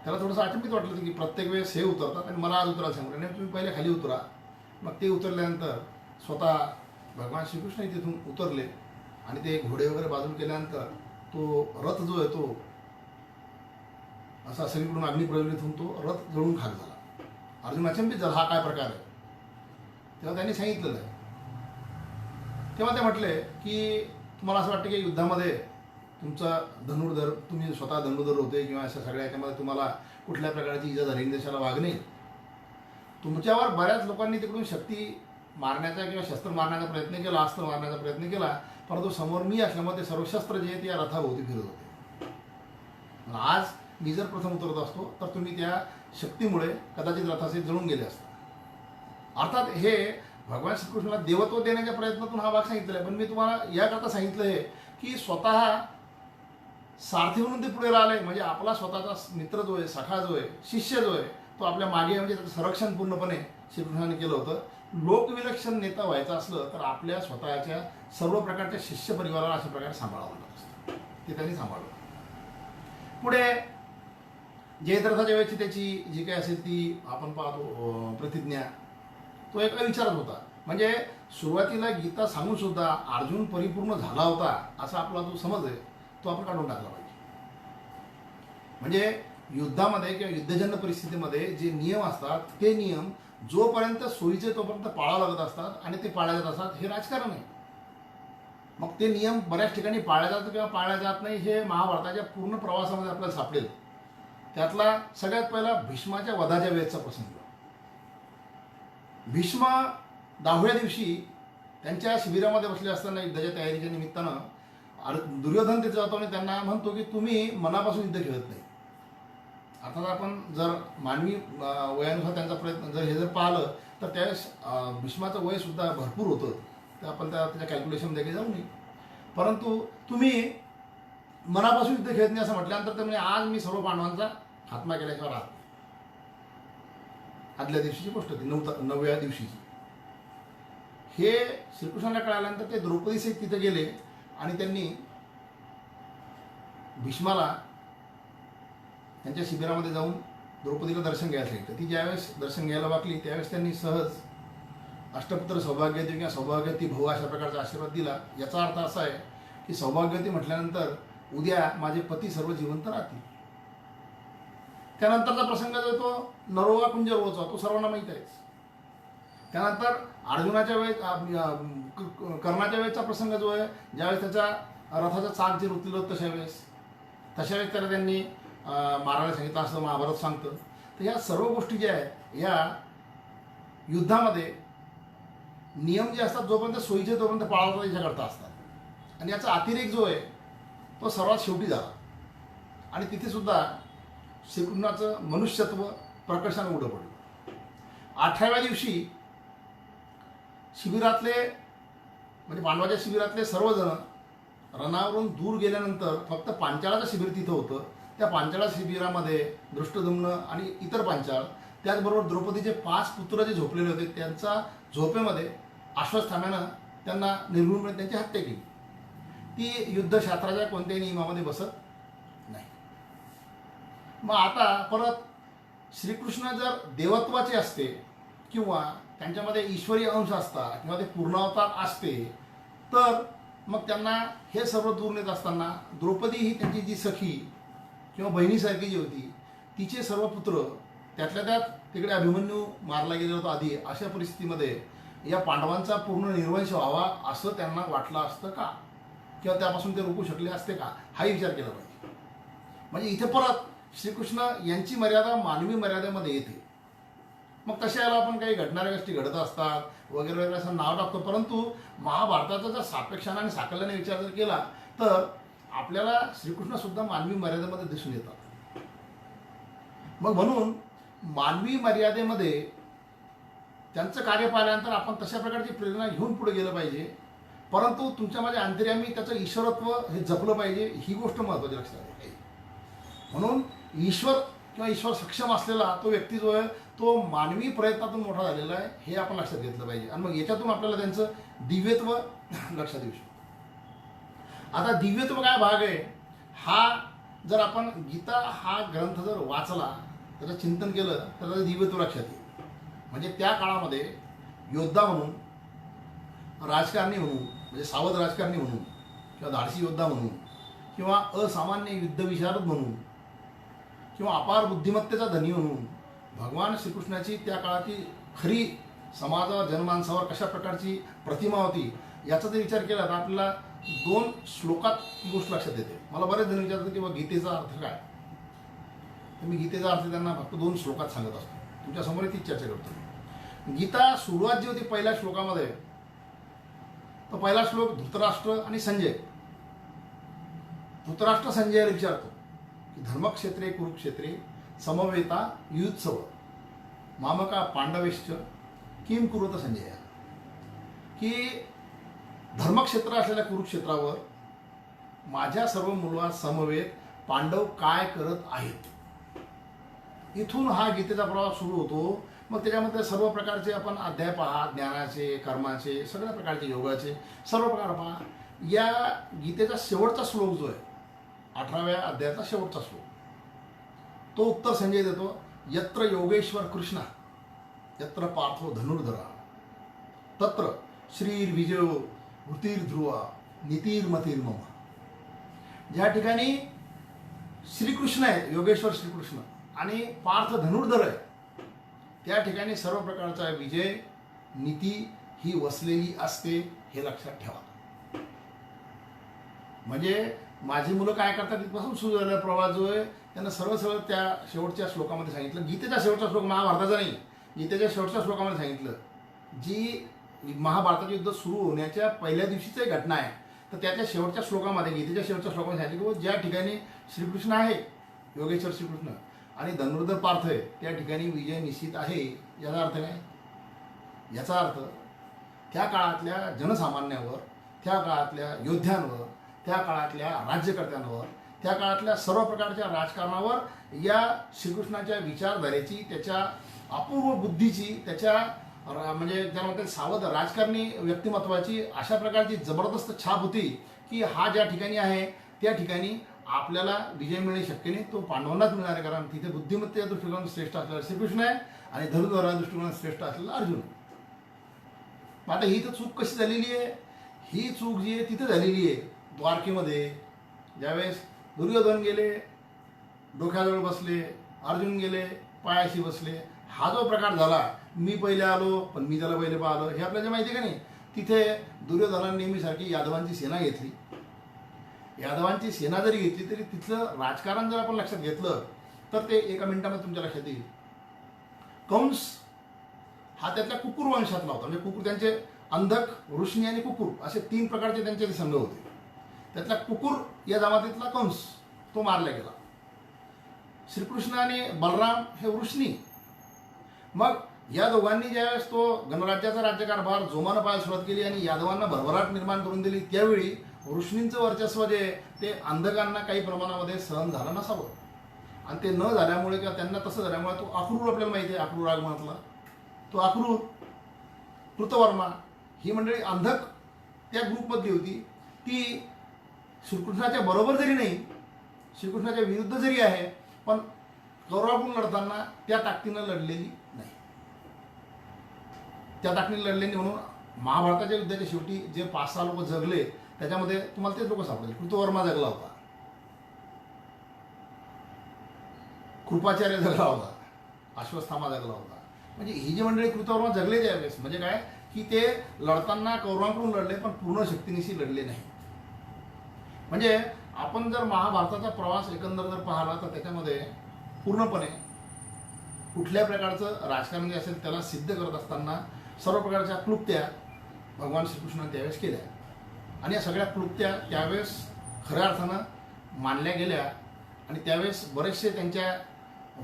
त्याला थोडंसं अचंबित वाटलं की प्रत्येक वेळेस हे उतरतात आणि मला आज उतरायला सांगू नाही, तुम्ही पहिले खाली उतरा. मग ते उतरल्यानंतर स्वतः भगवान श्रीकृष्ण तिथून उतरले आणि ते घोडे वगैरे बाजूला केल्यानंतर तो रथ जो आहे तो असा सगळीकडून अग्नी प्रज्वलित होऊन तो रथ जळून खाक झाला. अर्जुन अचंबित झाला, हा काय प्रकार आहे. तेव्हा त्यांनी सांगितलेलं आहे. तेव्हा ते म्हटले की तुम्हाला असं वाटतं की युद्धामध्ये तुमचा धनुर्धर, तुम्ही स्वतः धनुर्धर होते किंवा अशा सगळ्या याच्यामध्ये तुम्हाला कुठल्या प्रकारची इजा झाली देशाला वागणे, तुमच्यावर बऱ्याच लोकांनी तिकडून शक्ती मारण्याचा किंवा शस्त्र मारण्याचा प्रयत्न केला, अस्त्र मारण्याचा प्रयत्न केला, परंतु समोर मी असल्यामुळे ते सर्व शस्त्र जे आहेत या रथाभोवती फिरत होते. आज मी जर प्रथम उतरत असतो तर तुम्ही त्या शक्तीमुळे कदाचित रथाचे जळून गेले असता. अर्थात हे भगवान श्रीकृष्णाला देवत्व देण्याच्या प्रयत्नातून हा भाग सांगितलेला आहे. पण मी तुम्हाला याकरता सांगितलं आहे की स्वतः सारथी म्हणून ते पुढे राहिले. म्हणजे आपला स्वतःचा मित्र जो आहे, सखा जो आहे, शिष्य जो आहे, तो आपल्या मागे म्हणजे त्याचं संरक्षण पूर्णपणे श्रीकृष्णाने केलं होतं. लोकविलक्षण नेता व्हायचं असलं तर आपल्या स्वतःच्या सर्व प्रकारच्या शिष्य परिवाराला अशा प्रकारे सांभाळावं लागत असतं. ते त्यांनी सांभाळलं. पुढे जयद्रथाच्या वेळची त्याची जी काही असेल ती आपण पाहतो प्रतिज्ञा, तो एक विचारत होता. म्हणजे सुरुवातीला गीता सांगून सुद्धा अर्जुन परिपूर्ण झाला होता असा आपला जो समज आहे तो आपण काढून टाकला पाहिजे. म्हणजे युद्धामध्ये किंवा युद्धजन्य परिस्थितीमध्ये जे नियम असतात ते नियम जोपर्यंत सोयीचे तोपर्यंत पाळावं लागत असतात आणि ते पाळले जात असतात. हे राजकारण आहे. मग ते नियम बऱ्याच ठिकाणी पाळले जातात किंवा पाळल्या जात नाही हे महाभारताच्या पूर्ण प्रवासामध्ये आपल्याला सापडेल. त्यातला सगळ्यात पहिला भीष्माच्या वधाच्या वेळेचा प्रसंग. भीष्म 10व्या दिवशी त्यांच्या शिबिरामध्ये बसले असताना युद्धाच्या तयारीच्या निमित्तानं दुर्योधन तिथे जातो आणि त्यांना म्हणतो की तुम्ही मनापासून युद्ध खेळत नाही. अर्थात आपण जर मानवी वयानुसार त्यांचा प्रयत्न जर हे जर पाहिलं तर त्यावेळेस भीष्माचं वय सुद्धा भरपूर होतं. तर आपण त्याच्या कॅल्क्युलेशनमध्ये काही जाऊ नये. परंतु तुम्ही मनापासून युद्ध खेळत नाही असं म्हटल्यानंतर ते म्हणजे आज मी सर्व पांडवांचा खात्मा केल्याशिवाय राहत नाही. आदल्या दिवशीची गोष्ट होती, 9व्या दिवशीची. हे श्रीकृष्णाला कळाल्यानंतर ते द्रौपदीसहित तिथे गेले आणि त्यांनी भीष्माला त्यांच्या शिबिरामध्ये जाऊन द्रौपदीला दर्शन घ्यायला सांगितलं. ती ज्यावेळेस दर्शन घ्यायला वाकली त्यावेळेस त्यांनी सहज अष्टपुत्र सौभाग्यवती किंवा सौभाग्यवती भाऊ अशा प्रकारचा आशीर्वाद दिला. याचा अर्थ असा आहे की सौभाग्यवती म्हटल्यानंतर उद्या माझे पती सर्व जिवंत राहतील. त्यानंतरचा प्रसंग जो तो नरोवा कुंजरोचा तो सर्वांना माहीत आहेच. त्यानंतर अर्जुनाच्या वेळेस कर्णाच्या वेळेचा प्रसंग जो आहे, ज्यावेळेस त्याच्या रथाचं चाक जे रुतलेलं होतं तशा वेळेस त्याला त्यांनी मारायला सांगितलं असं महाभारत सांगतं. तर या सर्व गोष्टी ज्या आहेत या युद्धामध्ये नियम जे असतात जोपर्यंत सोयीचे तोपर्यंत पाळावं याच्याकरता असतात. आणि याचा अतिरेक जो आहे तो सर्वात शेवटी झाला. आणि तिथे सुद्धा श्रीकृष्णाचं मनुष्यत्व प्रकर्षाने उडं पडलं. 18व्या दिवशी शिबिरातले म्हणजे पांडवाच्या शिबिरातले सर्वजण रणावरून दूर गेल्यानंतर फक्त पांचाळाचं शिबिर तिथं होतं. त्या पांचाळा शिबिरामध्ये दृष्टद्युम्न आणि इतर पांचाळ त्याचबरोबर द्रौपदीचे 5 पुत्र जे झोपलेले होते त्यांचा झोपेमध्ये अश्वत्थाम्यानं त्यांना निर्घृणपणे त्यांची हत्या केली. ती युद्धशास्त्राच्या कोणत्याही नियमामध्ये बसत नाही. मग आता परत श्रीकृष्ण जर देवत्वाचे असते किंवा त्यांच्यामध्ये ईश्वरी अंश असता किंवा ते पूर्णावतार असते तर मग त्यांना हे सर्व दूर नेत असताना द्रौपदी ही त्यांची जी सखी किंवा बहिणीसारखी जी होती तिचे सर्व पुत्र त्यातल्या त्यात तिकडे अभिमन्यू मारला गेला होता आधी. अशा परिस्थितीमध्ये या पांडवांचा पूर्ण निर्वंश व्हावा असं त्यांना वाटलं असतं का किंवा त्यापासून ते रोखू शकले असते का हाही विचार केला पाहिजे. म्हणजे इथे परत श्रीकृष्ण यांची मर्यादा मानवी मर्यादेमध्ये येते. मग तशा याला आपण काही घडणाऱ्या गोष्टी घडत असतात वगैरे वगैरे असं नाव टाकतो. परंतु महाभारताचा जर सापेक्षाने आणि साकल्याने विचार जर केला तर आपल्याला श्रीकृष्ण सुद्धा मानवी मर्यादेमध्ये दिसून येतात. मग म्हणून मानवी मर्यादेमध्ये त्यांचं कार्य पाहिल्यानंतर आपण तशा प्रकारची प्रेरणा घेऊन पुढे गेलं पाहिजे. परंतु तुमच्या माझ्या अंतर्यामी त्याचं ईश्वरत्व हे जपलं पाहिजे ही गोष्ट महत्त्वाची लक्षात आहे. म्हणून ईश्वर किंवा ईश्वर सक्षम असलेला तो व्यक्ती जो आहे तो मानवी प्रयत्नातून मोठा झालेला आहे हे आपण लक्षात घेतलं पाहिजे. आणि मग याच्यातून आपल्याला त्यांचं दिव्यत्व लक्षात येऊ शकतं. आता दिव्यत्व काय भाग आहे हा जर आपण गीता हा ग्रंथ जर वाचला त्याचं चिंतन केलं तर त्याचं दिव्यत्व लक्षात येईल. म्हणजे त्या काळामध्ये योद्धा म्हणून, राजकारणी म्हणून म्हणजे सावध राजकारणी म्हणून किंवा धाडसी योद्धा म्हणून किंवा असामान्य युद्धविशारद म्हणून किंवा अपार बुद्धिमत्तेचा धनी म्हणून भगवान श्रीकृष्णाची त्या काळाची खरी समाजावर जनमानसावर कशा प्रकारची प्रतिमा होती याचा जर विचार केला तर आपल्याला 2 श्लोकात ही गोष्ट लक्षात येते. मला बरेच जण विचारतात की गीतेचा अर्थ काय, तर मी गीतेचा अर्थ त्यांना फक्त 2 श्लोकात सांगत असतो. तुमच्यासमोर तीच चर्चा करतो. गीता सुरुवात जी होती पहिल्या श्लोकामध्ये तो पहिला श्लोक धृतराष्ट्र आणि संजय. धृतराष्ट्र संजयाला विचारतो की धर्मक्षेत्रे कुरुक्षेत्रे समवेता युत्सव मामका पांडवेश्च किम कुरुत संजय. की धर्मक्षेत्र असलेल्या कुरुक्षेत्रावर माझ्या सर्व मुला समवेत पांडव काय करत आहेत. इथून हा गीतेचा प्रवास सुरू होतो. मग त्याच्यामध्ये सर्व प्रकारचे आपण अध्याय पहा, ज्ञानाचे, कर्माचे, सगळ्या प्रकारचे, योगाचे सर्व प्रकार पहा. या गीतेचा शेवटचा श्लोक जो आहे 18व्या अध्यायाचा शेवटचा श्लोक, तो उत्तर संजय देतो. यत्र योगेश्वर कृष्ण यत्र पार्थो धनुर्धरा तत्र श्रीर्विजयो भूतिर्ध्रुवा नीतिर्मतिर्मम. ज्या ठिकाणी श्रीकृष्ण आहे, योगेश्वर श्रीकृष्ण, आणि पार्थ धनुर्धर आहे, त्या ठिकाणी सर्व प्रकारचा विजय, नीती ही वसलेली असते, हे लक्षात ठेवा. म्हणजे माझी मुलं काय करतात तिथपासून सुरू झालेला प्रवास जो आहे त्यांना सर्व त्या शेवटच्या श्लोकामध्ये सांगितलं. गीतेचा शेवटचा श्लोक, महाभारताचा नाही, गीतेच्या शेवटच्या श्लोकामध्ये सांगितलं. जी महाभारताचं युद्ध सुरू होण्याच्या पहिल्या दिवशीच एक घटना आहे, तर त्याच्या शेवटच्या श्लोकामध्ये, गीतेच्या शेवटच्या श्लोकामध्ये सांगितलं की ज्या ठिकाणी श्रीकृष्ण आहे, योगेश्वर श्रीकृष्ण, आणि धनुर्धर पार्थ आहे, त्या ठिकाणी विजय निश्चित आहे. याचा अर्थ काय? याचा अर्थ त्या काळातल्या जनसामान्यावर, त्या काळातल्या योद्ध्यांवर, त्या काळातल्या राज्यकर्त्यांवर, त्या काळातल्या सर्व प्रकारच्या राजकारणावर या श्रीकृष्णाच्या विचारधारेची, त्याच्या अपूर्व बुद्धीची, त्याच्या म्हणजे त्यामध्ये सावध राजकारणी व्यक्तिमत्वाची अशा प्रकारची जबरदस्त छाप होती की हा ज्या ठिकाणी आहे त्या ठिकाणी आपल्याला विजय मिळणे शक्य नाही, तो पांडवांनाच मिळणार आहे. कारण तिथे बुद्धिमत्तेच्या दृष्टिकोनातून श्रेष्ठ असलेला श्रीकृष्ण आहे आणि धनुर्धराच्या दृष्टिकोनातून श्रेष्ठ असलेला अर्जुन. आता ही तर चूक कशी झालेली आहे? ही चूक जी आहे तिथे झालेली आहे द्वारकेमध्ये. ज्यावेळेस दुर्योधन गेले डोक्याजवळ बसले, अर्जुन गेले पायाशी बसले, हा जो प्रकार झाला, मी पहिले आलो पण मी त्याला पहिले पाहिलं, हे आपल्याला माहिती आहे का नाही. तिथे दुर्योधनाने नेहमीसारखी यादवांची सेना घेतली. यादवांची सेना जरी घेतली तरी तिथलं राजकारण जर आपण लक्षात घेतलं तर ते एका मिनिटामध्ये तुमच्या लक्षात येईल. कंस हा त्यातल्या कुकुर वंशातला होता. म्हणजे कुकुर, त्यांचे अंधक, वृष्णी आणि कुकुर असे 3 प्रकारचे त्यांचे संघ होते. त्यातला कुकुर या जमातीतला कंस, तो मारला गेला. श्रीकृष्ण आणि बलराम हे वृष्णी. मग या दोघांनी ज्यावेळेस तो गणराज्याचा राज्यकारभार जोमानं पाहायला सुरुवात केली आणि यादवांना भरभराट निर्माण करून दिली, त्यावेळी वृष्णींचं वर्चस्व जे ते अंधकांना काही प्रमाणामध्ये सहन झालं नसावं, आणि ते न झाल्यामुळे किंवा त्यांना तसं झाल्यामुळे तो अक्रूर, आपल्याला माहिती आहे अक्रूर आगमनातला तो अक्रूर, कृतवर्मा, ही मंडळी अंधक त्या ग्रुपमधली होती. ती श्रीकृष्णाच्या बरोबर जरी नाही, श्रीकृष्णाच्या विरुद्ध जरी आहे, पण कौरवाकडून लढताना त्या ताकदीनं लढलेली नाही. त्या ताकदीने लढलेली म्हणून महाभारताच्या युद्धाच्या शेवटी जे 5-6 लोक जगले त्याच्यामध्ये तुम्हाला तेच लोक सापडले. कृतवर्मा जगला होता, कृपाचार्य जगला होता, अश्वत्थामा जगला होता. म्हणजे ही जी मंडळी कृतवर्मा जगले त्यावेळेस, म्हणजे काय की ते लढताना कौरवांकडून लढले पण पूर्ण शक्तीनिशी लढले नाही. म्हणजे आपण जर महाभारताचा प्रवास एकंदर जर पाहिला तर त्याच्यामध्ये पूर्णपणे कुठल्या प्रकारचं राजकारण जे असेल त्याला सिद्ध करत असताना सर्व प्रकारच्या क्लुप्त्या भगवान श्रीकृष्णाने त्यावेळेस केल्या, आणि या सगळ्या क्लुप्त्या त्यावेळेस खऱ्या अर्थानं मानल्या गेल्या. आणि त्यावेळेस बरेचसे त्यांच्या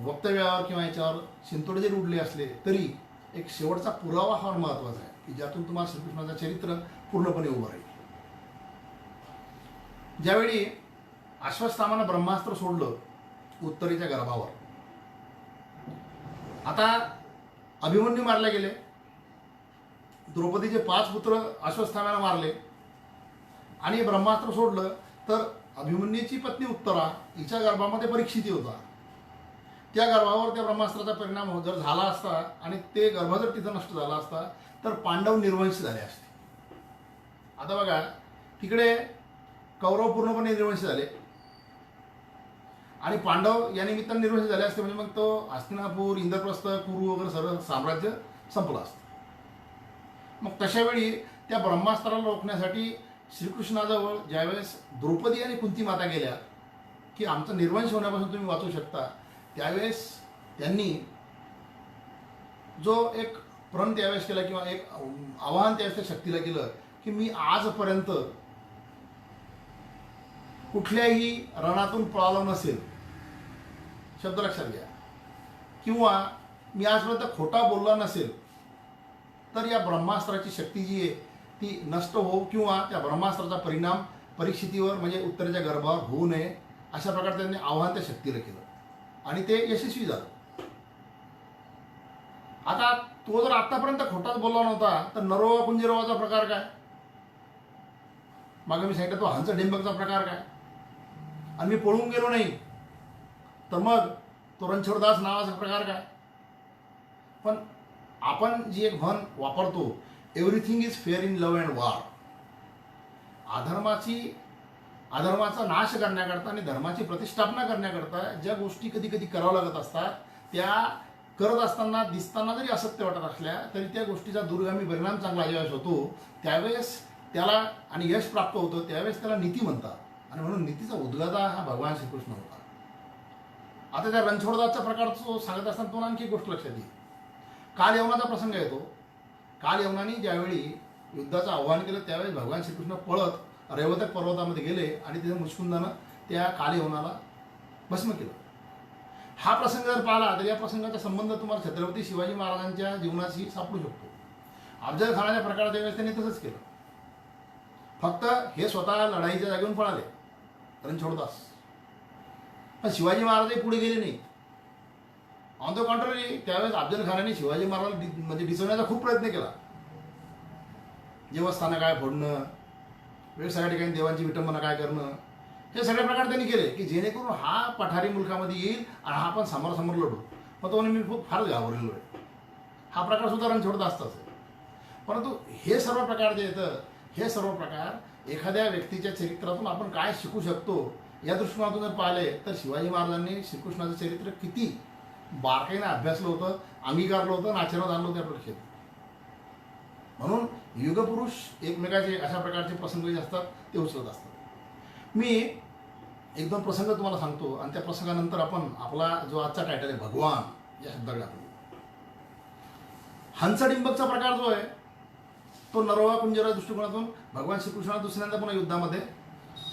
वक्तव्यावर किंवा याच्यावर शिंतोडे जरी उडले असले तरी एक शेवटचा पुरावा हा महत्त्वाचा आहे की ज्यातून तुम्हाला श्रीकृष्णाचं चरित्र पूर्णपणे उभं राहील. ज्यावेळी अश्वत्थामानं ब्रह्मास्त्र सोडलं उत्तरेच्या गर्भावर, आता अभिमन्यू मारले गेले, द्रौपदीचे 5 पुत्र अश्वत्थाम्यानं मारले, आणि ब्रह्मास्त्र सोडलं तर अभिमन्यूची पत्नी उत्तरा, हिच्या गर्भामध्ये परीक्षित होता. त्या गर्भावर त्या ब्रह्मास्त्राचा परिणाम जर झाला असता आणि ते गर्भ जर तिथं नष्ट झाला असता तर पांडव निर्वंश झाले असते. आता बघा, तिकडे कौरव पूर्णपणे निर्वंश झाले आणि पांडव या निमित्ताने निर्वंश झाले असते, म्हणजे मग तो हस्तिनापूर, इंद्रप्रस्थ, कुरु वगैरे सर्व साम्राज्य संपलं असतं. मग तशावेळी त्या ब्रह्मास्त्राला रोखण्यासाठी श्रीकृष्णाजवळ ज्यावेळेस द्रौपदी आणि कुंती माता गेल्या की आमचा निर्वंश होण्यापासून तुम्ही वाचू शकता, त्यावेळेस त्यांनी जो एक प्रण त्यावेळेस केला किंवा एक आवाहन त्यावेळेस त्या शक्तीला केलं की मी आजपर्यंत कुठल्याही रणातून पळालो नसेल, शब्द लक्षात घ्या, किंवा मी आजपर्यंत खोटा बोलला नसेल, तर या ब्रह्मास्त्राची शक्ती जी आहे ती नष्ट हो किंवा त्या ब्रह्मास्त्राचा परिणाम परीक्षितीवर म्हणजे उत्तरेच्या गर्भावर होऊ नये अशा प्रकारे त्यांनी आव्हान त्या शक्तीला केलं आणि ते यशस्वी झालं. आता तो जर आतापर्यंत खोटाच बोलला नव्हता तर नरोवा कुंजरोवाचा प्रकार काय, मागे मी सांगितलं तो हंस डिंबकचा प्रकार काय, आणि मी पळून गेलो नाही तर मग तो रणछोडदास नावाचा प्रकार काय. पण आपण जी एक म्हण वापरतो, everything is fair in love and war, अधर्माचा नाश करण्याकरता आणि धर्माची प्रतिष्ठापना करण्याकरता ज्या गोष्टी कधी कधी कराव्या लागत असतात त्या करत असताना दिसताना जरी असत्य वाटत असल्या तरी त्या गोष्टीचा दूरगामी परिणाम चांगला ज्यावेळेस होतो त्यावेळेस त्याला आणि यश प्राप्त होतं त्यावेळेस त्याला नीती म्हणतात आणि म्हणून नीतीचा उद्गाता हा भगवान श्रीकृष्ण होता. आता त्या रणछोडदासचा प्रकार तो सांगत असताना तो आणखी एक गोष्ट लक्षात येईल. काल यवनाचा प्रसंग येतो. काल यवनाने ज्यावेळी युद्धाचं आव्हान केलं त्यावेळेस भगवान श्रीकृष्ण पळत रेवतक पर्वतामध्ये गेले आणि तिथे मुचकुंदानं त्या काल यवनाला भस्म केलं. हा प्रसंग जर पाहिला तर या प्रसंगाचा संबंध तुम्हाला छत्रपती शिवाजी महाराजांच्या जीवनाशी सापडू शकतो. अफजल खानाच्या प्रकाराच्या वेळेस त्यांनी तसंच केलं, फक्त हे स्वतः लढाईच्या जागेवरून पळाले रणछोडदास, पण शिवाजी महाराजही पुढे गेले नाही. ऑन द कॉन्ट्ररी त्यावेळेस अफजल खानाने शिवाजी महाराज म्हणजे डिसवण्याचा खूप प्रयत्न केला. देवस्थानं काय फोडणं, वेगवेगळ्या ठिकाणी देवांची विटंबना काय करणं, हे सगळे प्रकार त्यांनी केले की जेणेकरून हा पठारी मुलखामध्ये येईल आणि हा आपण समोरासमोर लढू. मग तो मी खूप फारच घाबरलेलो आहे. हा प्रकार सुद्धा रणछोडदासचा असेल. परंतु हे सर्व प्रकार जे येतं हे सर्व प्रकार एखाद्या व्यक्तीच्या चरित्रातून आपण काय शिकू शकतो या दृष्टिकोनातून जर पाहिले तर शिवाजी महाराजांनी श्रीकृष्णाचं चरित्र किती बारकाईने अभ्यासलं होतं, अंगीकारलं होतं, आचरणात आणलं होतं आपल्या क्षेत्रात. म्हणून युगपुरुष एकमेकाचे अशा प्रकारचे प्रसंग जे असतात ते उचलत असतात. मी एक दोन प्रसंग तुम्हाला सांगतो आणि त्या प्रसंगानंतर आपण आपला जो आजचा टायटल आहे भगवान या शब्दाकडे आपण हंसडिंबकचा प्रकार जो आहे तो नरोवा कुंजरा दृष्टिकोनातून भगवान श्रीकृष्णाने दुसऱ्यांदा पुन्हा युद्धामध्ये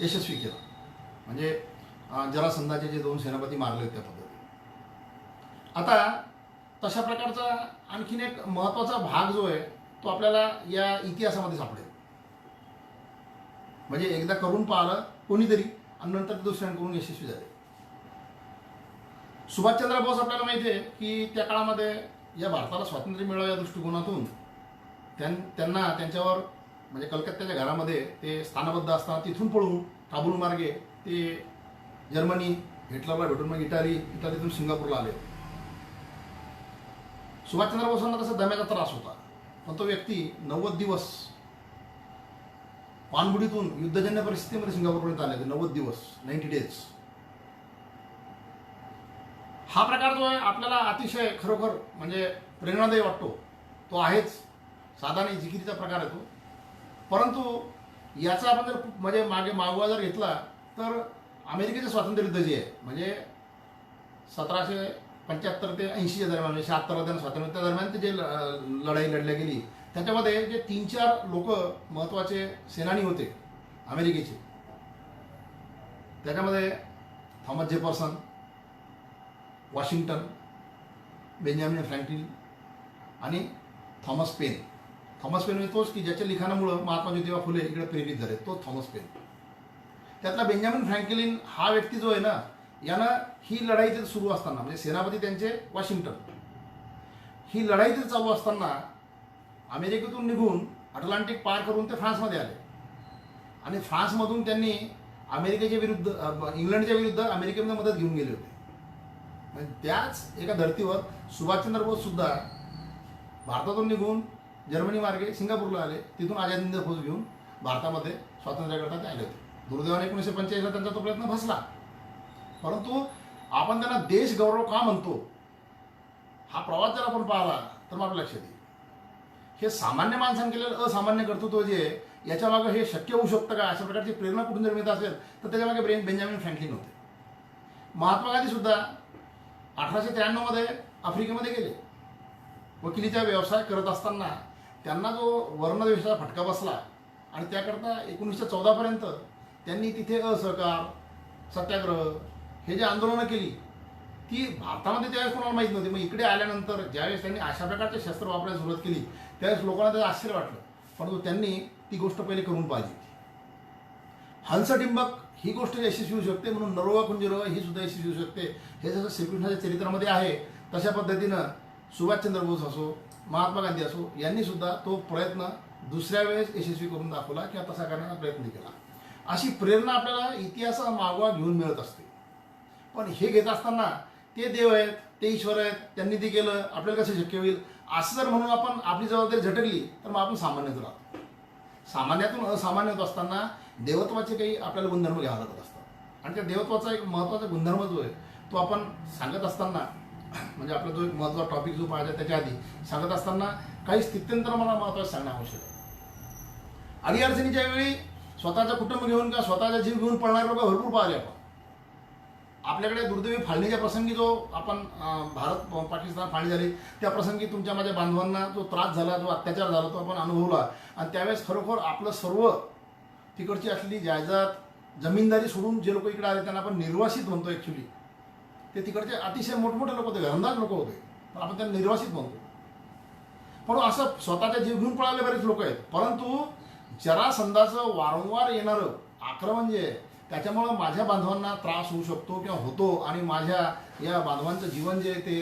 यशस्वी केला. म्हणजे जरासंधाचे जे 2 सेनापती मारले होते त्या पद्धतीने. आता तशा प्रकारचा आणखीन एक महत्त्वाचा भाग जो आहे तो आपल्याला या इतिहासामध्ये सापडेल. म्हणजे एकदा करून पाहिलं कोणीतरी आणि नंतर दुसऱ्यांकडून यशस्वी झाले. सुभाषचंद्र बोस आपल्याला माहिती आहे की त्या काळामध्ये या भारताला स्वातंत्र्य मिळावं या दृष्टिकोनातून त्यांना त्यांच्यावर म्हणजे कलकत्त्याच्या घरामध्ये ते स्थानबद्ध असताना तिथून पळून काबूल मार्गे ते जर्मनी हिटलरला भेटून मग इटालीतून सिंगापूरला आले. सुभाषचंद्र बोसांना तसा दम्याचा त्रास होता, पण तो व्यक्ती 90 दिवस पानबुडीतून युद्धजन्य परिस्थितीमध्ये सिंगापूरपर्यंत आले. 90 दिवस 90 डेज. हा प्रकार जो आहे आपल्याला अतिशय खरोखर म्हणजे प्रेरणादायी वाटतो. तो आहेच, साधा नाही, जिकिरीचा प्रकार आहे तो. परंतु याचा आपण जर म्हणजे मागोवा जर घेतला तर अमेरिकेचं स्वातंत्र्य युद्ध जे आहे म्हणजे 1775 ते 80च्या दरम्यान म्हणजे 76 स्वातंत्र्य दरम्यान ते जे लढाई लढल्या गेली त्याच्यामध्ये जे 3-4 लोक महत्त्वाचे सेनानी होते अमेरिकेचे. त्याच्यामध्ये Thomas Jefferson, Washington, Benjamin Franklin आणि थॉमस पेन. थॉमस पेन म्हणजे तोच की ज्याच्या लिखाणामुळं महात्मा ज्योतिबा फुले इकडे प्रेरित झाले, तो थॉमस पेन. त्यातला बेंजामिन फ्रँकलिन हा व्यक्ती जो आहे ना यानं ही लढाई तिथे सुरू असताना म्हणजे सेनापती त्यांचे वॉशिंग्टन, ही लढाई तिथे चालू असताना अमेरिकेतून निघून अटलांटिक पार करून ते फ्रान्समध्ये आले आणि फ्रान्समधून त्यांनी अमेरिकेच्या विरुद्ध इंग्लंडच्या विरुद्ध अमेरिकेमध्ये मदत घेऊन गेले होते. म्हणजे त्याच एका धर्तीवर सुभाषचंद्र बोस सुद्धा भारतातून निघून जर्मनी मार्गे सिंगापूरला आले. तिथून आझाद हिंद फौज घेऊन भारतामध्ये स्वातंत्र्याकरता ते आले होते. दुर्दैवाने 1945ला त्यांचा तो प्रयत्न फसला. परंतु आपण त्यांना देश गौरव का म्हणतो हा प्रवास जर आपण पाहिला तर मला लक्षात येईल हे सामान्य माणसाने केलेलं असामान्य कर्तृत्व जे आहे याच्यामागे हे शक्य होऊ शकतं का अशा प्रकारची प्रेरणा कुठून जर मिळत असेल तर त्याच्यामागे बेंजामिन फ्रँकलिन होते. महात्मा गांधी सुद्धा 1893 मध्ये आफ्रिकेमध्ये गेले. वकिलीचा व्यवसाय करत असताना त्यांना जो वर्णद्वेषाचा फटका बसला आणि त्याकरता 1914 पर्यंत त्यांनी तिथे असहकार, सत्याग्रह हे जे आंदोलनं केली ती भारतामध्ये त्यावेळेस कोणाला माहीत नव्हती. मग इकडे आल्यानंतर ज्यावेळेस त्यांनी अशा प्रकारचे शस्त्र वापरायला सुरुवात केली त्यावेळेस लोकांना त्याचं आश्चर्य वाटलं. परंतु त्यांनी ती गोष्ट पहिले करून पाहिजे. हंसडिंबक ही गोष्ट यशस्वी होऊ शकते, म्हणून नरोवा कुंजरोवा ही सुद्धा यशस्वी होऊ शकते. हे जसं श्रीकृष्णाच्या चरित्रामध्ये आहे तशा पद्धतीनं सुभाषचंद्र बोस असो, महात्मा गांधी असो, यांनी सुद्धा तो प्रयत्न दुसऱ्या वेळेस यशस्वी करून दाखवला किंवा तसा करण्याचा प्रयत्न केला. अशी प्रेरणा आपल्याला इतिहासा मागोवा घेऊन मिळत असते. पण हे घेत असताना ते देव आहेत, ते ईश्वर आहेत, त्यांनी ते केलं, आपल्याला कसं शक्य होईल असं जर म्हणून आपण आपली जबाबदारी झटकली तर मग आपण सामान्यच राहतो. सामान्यातून असामान्य होत असताना देवत्वाचे काही आपल्याला गुणधर्म घ्यावे लागत असतात. आणि त्या देवत्वाचा एक महत्त्वाचा गुणधर्म जो आहे तो आपण सांगत असताना, म्हणजे आपला जो एक महत्त्वाचा टॉपिक जो पाहिजे त्याच्या आधी सांगत असताना काही स्थित्यंतर मला महत्त्वाचं सांगणं आवश्यक आहे. अडीअडचणीच्या वेळी स्वतःचं कुटुंब घेऊन किंवा स्वतःचा जीव घेऊन पळणारे लोक भरपूर पाहिले आपण. आपल्याकडे दुर्दैवी फाळणीच्या प्रसंगी जो आपण भारत पाकिस्तान फाळणी झाली त्या प्रसंगी तुमच्या माझ्या बांधवांना जो त्रास झाला, जो अत्याचार झाला तो आपण अनुभवला. आणि त्यावेळेस खरोखर आपलं सर्व तिकडची असलेली जायदाद जमीनदारी सोडून जे लोक इकडे आले त्यांना आपण निर्वासित म्हणतो. ॲक्च्युली ते तिकडचे अतिशय मोठमोठे लोक होते, घरंदाज लोक होते, पण आपण त्यांना निर्वासित म्हणतो. पण असं स्वतःचा जीव घेऊन पळाले बरेच लोक आहेत. परंतु जरासंधाचं वारंवार येणारं आक्रमण जे आहे त्याच्यामुळं माझ्या बांधवांना त्रास होऊ शकतो किंवा होतो आणि माझ्या या बांधवांचं जीवन जे ते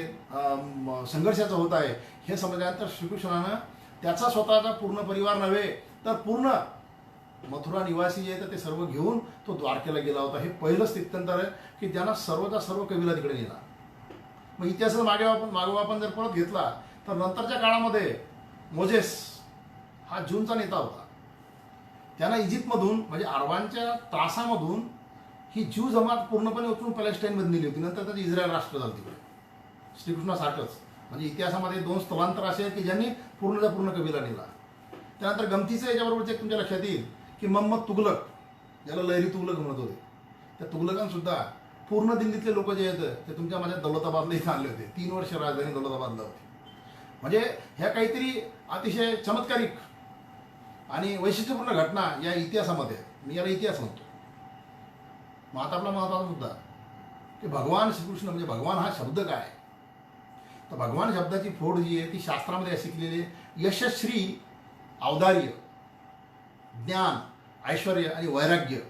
संघर्षाचं होत आहे हे समजल्यानंतर श्रीकृष्णानं त्याचा स्वतःचा पूर्ण परिवार नव्हे तर पूर्ण मथुरा निवासी जे आहेत ते सर्व घेऊन तो द्वारकेला गेला होता. हे पहिलं स्थित्यंतर आहे की ज्यांना सर्वचा सर्व कबिला तिकडे नेला. मग इतिहासाचा मागोवा आपण जर परत घेतला तर नंतरच्या काळामध्ये मोजेस हा जूनचा नेता होता. त्यांना इजिप्तमधून म्हणजे अरबांच्या त्रासामधून ही ज्यू जमात पूर्णपणे उचलून पॅलेस्टाईनमध्ये नेली होती. नंतर त्याचं इस्रायल राष्ट्र झालं तिकडे श्रीकृष्णासारखंच. म्हणजे इतिहासामध्ये 2 स्थलांतर असे आहेत की ज्यांनी पूर्णचा पूर्ण कबिला नेला. त्यानंतर गमतीचं याच्याबरोबरच एक तुमच्या लक्षात येईल की मोहम्मद तुगलक, ज्याला लहरी तुगलक म्हणत होते, त्या तुगलकांसुद्धा पूर्ण दिल्लीतले लोक जे आहेत ते तुमच्या माझ्या दौलताबादला इथं आणले होते. 3 वर्ष राजधानी दौलताबादला होती. म्हणजे ह्या काहीतरी अतिशय चमत्कारिक आणि वैशिष्ट्यपूर्ण घटना या इतिहासामध्ये, मी याला इतिहास म्हणतो. मग आता आपला महत्त्वाचा मुद्दा की भगवान श्रीकृष्ण म्हणजे भगवान हा शब्द काय. तर भगवान शब्दाची फोड जी आहे ती शास्त्रामध्ये शिकलेली यशश्री, औदार्य, ज्ञान, ऐश्वर आणि वैराग्य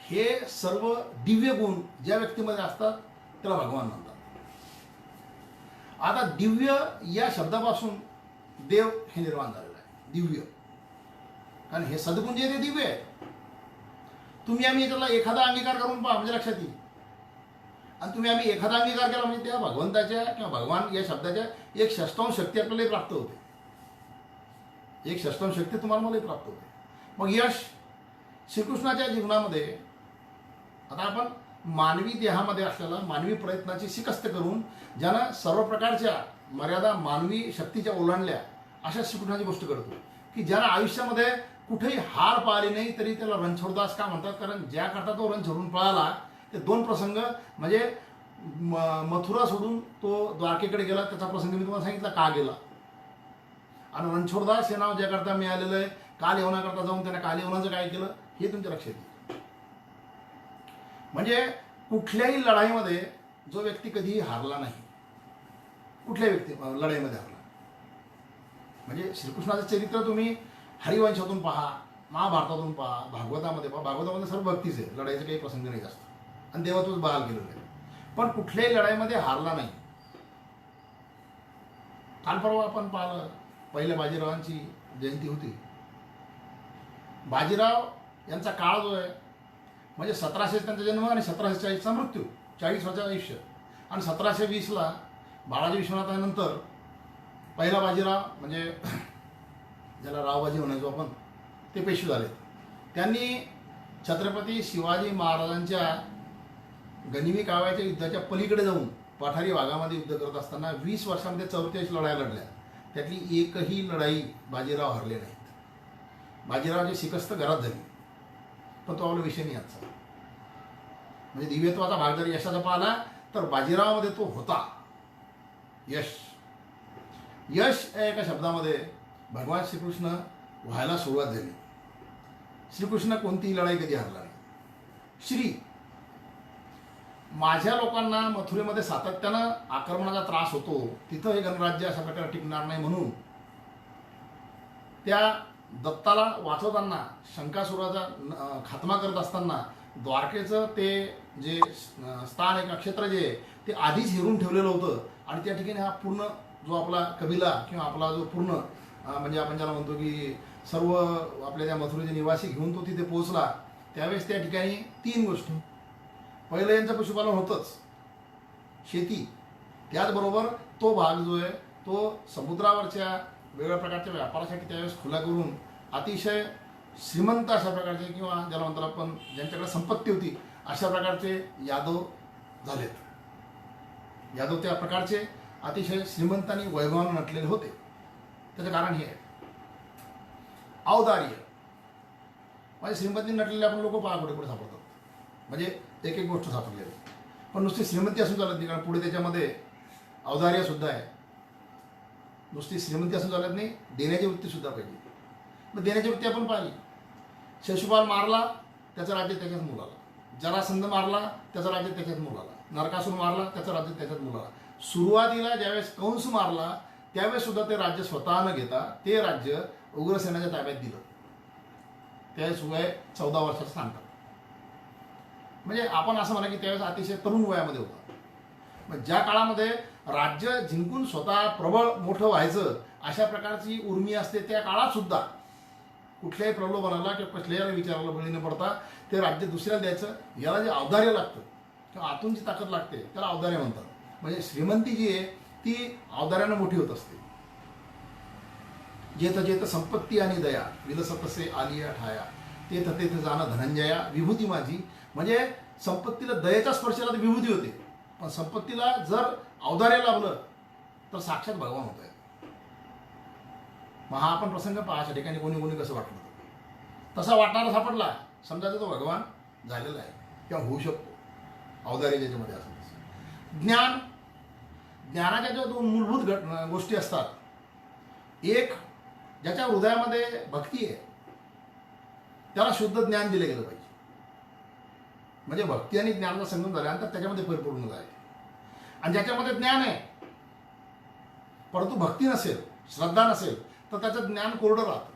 हे सर्व दिव्य गुण ज्या व्यक्तीमध्ये असतात त्याला भगवान म्हणतात. आता दिव्य या शब्दापासून देव हे निर्माण झालेलं आहे. दिव्य कारण हे सद्गुण जे ते दिव्य आहे. तुम्ही आम्ही याच्याला एखादा अंगीकार करून पहा म्हणजे लक्षात येईल. आणि तुम्ही आम्ही एखादा अंगीकार केला म्हणजे त्या भगवंताच्या किंवा भगवान या शब्दाच्या 1/6 शक्ती आपल्याला प्राप्त होते. 1/6 शक्ती तुम्हाला मलाही प्राप्त होते. मग यश श्रीकृष्णाच्या जीवनामध्ये आता आपण मानवी देहामध्ये असलेला मानवी प्रयत्नाची शिकस्त करून ज्यानं सर्व प्रकारच्या मर्यादा मानवी शक्तीच्या ओलांडल्या अशा श्रीकृष्णाची गोष्ट करतो की ज्यानं आयुष्यामध्ये कुठेही हार पाहिली नाही तरी त्याला रणछोडदास का म्हणतात. कारण ज्या करता तो रण सोडून पळाला ते 2 प्रसंग म्हणजे मथुरा सोडून तो द्वारकेकडे गेला त्याचा प्रसंग मी तुम्हाला सांगितला का गेला. आणि रणछोडदास हे नाव ज्याकरता मिळालेलं आहे काल येवनाकरता जाऊन त्याने काल येवनाचं काय केलं हे तुमच्या लक्षात येईल. म्हणजे कुठल्याही लढाईमध्ये जो व्यक्ती कधीही हारला नाही, कुठल्याही व्यक्ती लढाईमध्ये हारला. म्हणजे श्रीकृष्णाचं चरित्र तुम्ही हरिवंशातून पहा, महाभारतातून पहा, भागवतामध्ये पहा. भागवतामध्ये सर्व भक्तीच आहे, लढाईचे काही प्रसंग नाही जास्त आणि देवातूनच बहाल केलेलं आहे. पण कुठल्याही लढाईमध्ये हारला नाही. काल परवा आपण पाहिलं पहिल्या बाजीरावांची जयंती होती. बाजीराव यांचा काळ जो आहे म्हणजे 1700 त्यांचा जन्म आणि 1740चा मृत्यू, 40 वर्षाचं आयुष्य. आणि 1720ला बाळाजी विश्वनाथानंतर पहिला बाजीराव म्हणजे ज्याला रावबाजी म्हणायचो आपण ते पेशवे झाले. त्यांनी छत्रपती शिवाजी महाराजांच्या गनिमी काव्याच्या युद्धाच्या पलीकडे जाऊन पठारी भागामध्ये युद्ध करत असताना 20 वर्षामध्ये 44 लढाया लढल्या. त्यातली एकही लढाई बाजीराव हरले नाहीत. बाजीरावची शिकस्त घरात झाली. पण तो आपला विषय नाही आजचा. म्हणजे दिव्यत्वाचा भाग जर यशाचा पाहिला तर बाजीरावामध्ये तो होता यश. यश या एका शब्दामध्ये भगवान श्रीकृष्ण व्हायला सुरुवात झाली. श्रीकृष्ण कोणतीही लढाई कधी हरला नाही. श्री माझ्या लोकांना मथुरेमध्ये सातत्यानं आक्रमणाचा त्रास होतो, तिथं हे गणराज्य अशा प्रकारे टिकणार नाही म्हणून त्या दत्ताला वाचवताना शंकासुराचा खात्मा करत असताना द्वारकेचं ते जे स्थान आहे किंवा क्षेत्र जे आहे ते आधीच हेरून ठेवलेलं होतं आणि त्या ठिकाणी हा पूर्ण जो आपला कबिला किंवा आपला जो पूर्ण म्हणजे आपण ज्याला म्हणतो की सर्व आपल्या त्या मथुरेचे निवासी घेऊन तो तिथे पोहोचला. त्यावेळेस त्या ठिकाणी 3 गोष्टी. पहिलं यांचं पशुपालन होतंच, शेती. त्याचबरोबर तो भाग जो आहे तो समुद्रावरच्या वेगवेगळ्या प्रकारच्या व्यापारासाठी त्यावेळेस खुला करून अतिशय श्रीमंत अशा प्रकारचे किंवा ज्याला म्हणतात आपण ज्यांच्याकडे संपत्ती होती अशा प्रकारचे यादव झालेत. यादव त्या प्रकारचे अतिशय श्रीमंत आणि वैभवाने नटलेले होते. त्याचं कारण हे आहे औदार्य. म्हणजे श्रीमंती नटलेले आपण लोक पहा कुठे कुठे सापडतात, म्हणजे एक एक गोष्ट सापडलेली. पण नुसती श्रीमंती असून चालत नाही, कारण पुढे त्याच्यामध्ये औदार्य सुद्धा आहे. नुसती श्रीमंती असून चालत नाही, देण्याची वृत्ती सुद्धा पाहिजे. मग देण्याची वृत्ती आपण पाहिली. शिशुपाल मारला त्याचं राज्य त्याच्याच मुलाला, जरासंध मारला त्याचं राज्य त्याच्याच मुलाला, नरकासूर मारला त्याचं राज्य त्याच्याच मुलाला. सुरुवातीला ज्यावेळेस कंस मारला त्यावेळेस सुद्धा ते राज्य स्वतः न घेता ते राज्य उग्रसेनाच्या ताब्यात दिलं. त्यावेळेस वय 14 वर्षाचं सांगतात. म्हणजे आपण असं म्हणा की त्यावेळेस अतिशय तरुण वयामध्ये होता. मग ज्या काळामध्ये राज्य जिंकून स्वतः प्रबळ मोठं व्हायचं अशा प्रकारची उर्मी असते त्या काळात सुद्धा कुठल्याही प्रलोभनाला किंवा कुठल्याही विचाराला बळी न पडता ते राज्य दुसऱ्याला द्यायचं. याला जे औदार्य लागतं किंवा आतून जी ताकद लागते त्याला औदार्य म्हणतात. म्हणजे श्रीमंती जी आहे ती औदार्यानं मोठी होत असते. जेथ जेथ संपत्ती आणि दया विलसतसे आलिया ठाया तेथ तेथ जाणं धनंजया विभूती माझी. म्हणजे संपत्तीला दयेचा स्पर्श झाला तर विभूती होते, पण संपत्तीला जर औदार्य लाभलं तर साक्षात भगवान होत आहे. मग हा आपण प्रसंग पहा अशा ठिकाणी कोणी कोणी कसं वाटलं तसा वाटणारा सापडला समजायचा तो भगवान झालेला आहे किंवा होऊ शकतो औदार्य ज्याच्यामध्ये असं. ज्ञान. ज्ञानाच्या ज्या 2 मूलभूत गोष्टी असतात. एक ज्याच्या हृदयामध्ये भक्ती आहे त्याला शुद्ध ज्ञान दिले गेलं पाहिजे. म्हणजे भक्ती आणि ज्ञानाचा संगम झाल्यानंतर त्याच्यामध्ये परिपूर्ण आहे. आणि ज्याच्यामध्ये ज्ञान आहे परंतु भक्ती नसेल, श्रद्धा नसेल तर त्याचं ज्ञान कोरडं राहतं.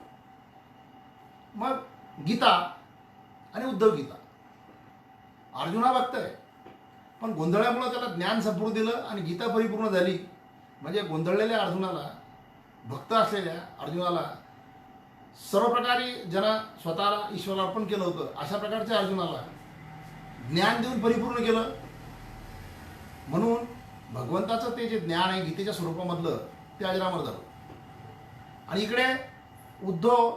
मग गीता आणि उद्धव गीता. अर्जुना भक्त आहे पण गोंधळामुळे त्याला ज्ञान संपूर्ण दिलं आणि गीता परिपूर्ण झाली. म्हणजे गोंधळलेल्या अर्जुनाला, भक्त असलेल्या अर्जुनाला सर्व प्रकारे ज्यांना स्वतःला ईश्वराला अर्पण केलं होतं अशा प्रकारच्या अर्जुनाला ज्ञान देऊन परिपूर्ण केलं. म्हणून भगवंताचं ते जे ज्ञान आहे गीतेच्या स्वरूपामधलं ते अजरामर झालं. आणि इकडे उद्धव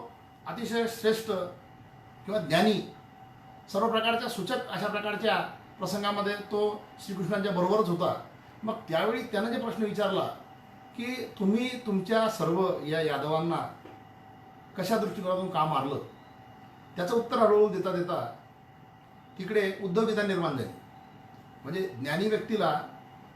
अतिशय श्रेष्ठ किंवा ज्ञानी सर्व प्रकारच्या सूचक अशा प्रकारच्या प्रसंगामध्ये तो श्रीकृष्णांच्या बरोबरच होता. मग त्यावेळी त्यानं जे प्रश्न विचारला की तुम्ही तुमच्या सर्व या यादवांना कशा दृष्टिकोनातून का मारलं, त्याचं उत्तर हळूहळू देता देता तिकडे उद्धवगीता निर्माण झाली. म्हणजे ज्ञानी व्यक्तीला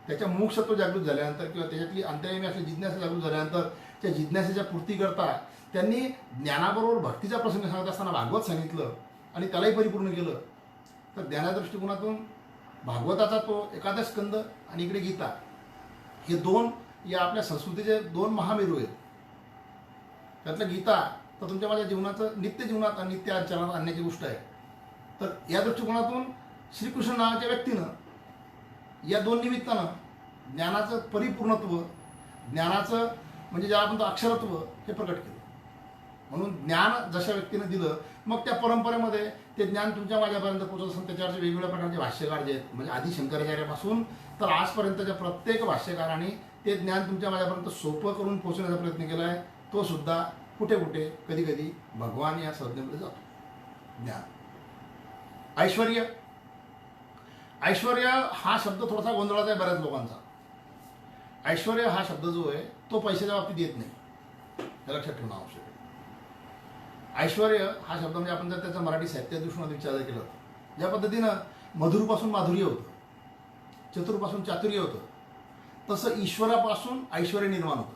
त्याच्या मोक्षत्व जागृत झाल्यानंतर किंवा त्याच्यातली अंतर्यामी असलेली जिज्ञासा जागृत झाल्यानंतर त्या जिज्ञासेच्या पूर्तीकरता त्यांनी ज्ञानाबरोबर भक्तीचा प्रसंग सांगत असताना भागवत सांगितलं आणि त्यालाही परिपूर्ण केलं. तर ज्ञाना दृष्टिकोनातून भागवताचा तो 11 स्कंद आणि इकडे गीता हे 2 या आपल्या संस्कृतीचे 2 महामेरू आहेत. त्यातलं गीता तर तुमच्या माझ्या जीवनाचं नित्य जीवनात आणि नित्य आचरणात आणण्याची गोष्ट आहे. तर या दृष्टिकोनातून श्रीकृष्ण नावाच्या व्यक्तीनं या 2 निमित्तानं ज्ञानाचं परिपूर्णत्व, ज्ञानाचं म्हणजे ज्याला आपण अक्षरत्व हे प्रकट केलं. म्हणून ज्ञान जशा व्यक्तीनं दिलं मग त्या परंपरेमध्ये ते ज्ञान तुमच्या माझ्यापर्यंत पोहोचत असून त्याच्यावरचे वेगवेगळ्या प्रकारचे भाष्यकार जे आहेत म्हणजे आधी शंकराचार्यापासून तर आजपर्यंतच्या प्रत्येक भाष्यकारांनी ते ज्ञान तुमच्या माझ्यापर्यंत सोपं करून पोहोचण्याचा प्रयत्न केला आहे. तो सुद्धा कुठे कुठे कधी कधी भगवान या संज्ञेमध्ये जातो. ज्ञान. ऐश्वर्य. ऐश्वर्य हा शब्द थोडासा गोंधळाचा आहे बऱ्याच लोकांचा. ऐश्वर्य हा शब्द जो आहे तो पैशाच्या बाबतीत येत नाही, हे लक्षात ठेवणं आवश्यक आहे. ऐश्वर्य हा शब्द म्हणजे आपण जर त्याचा मराठी साहित्य दृष्टीने विचार केला ज्या पद्धतीनं मधुरपासून माधुर्य होतं, चतुरपासून चातुर्य होतं, तसं ईश्वरापासून ऐश्वर्य निर्माण होतं.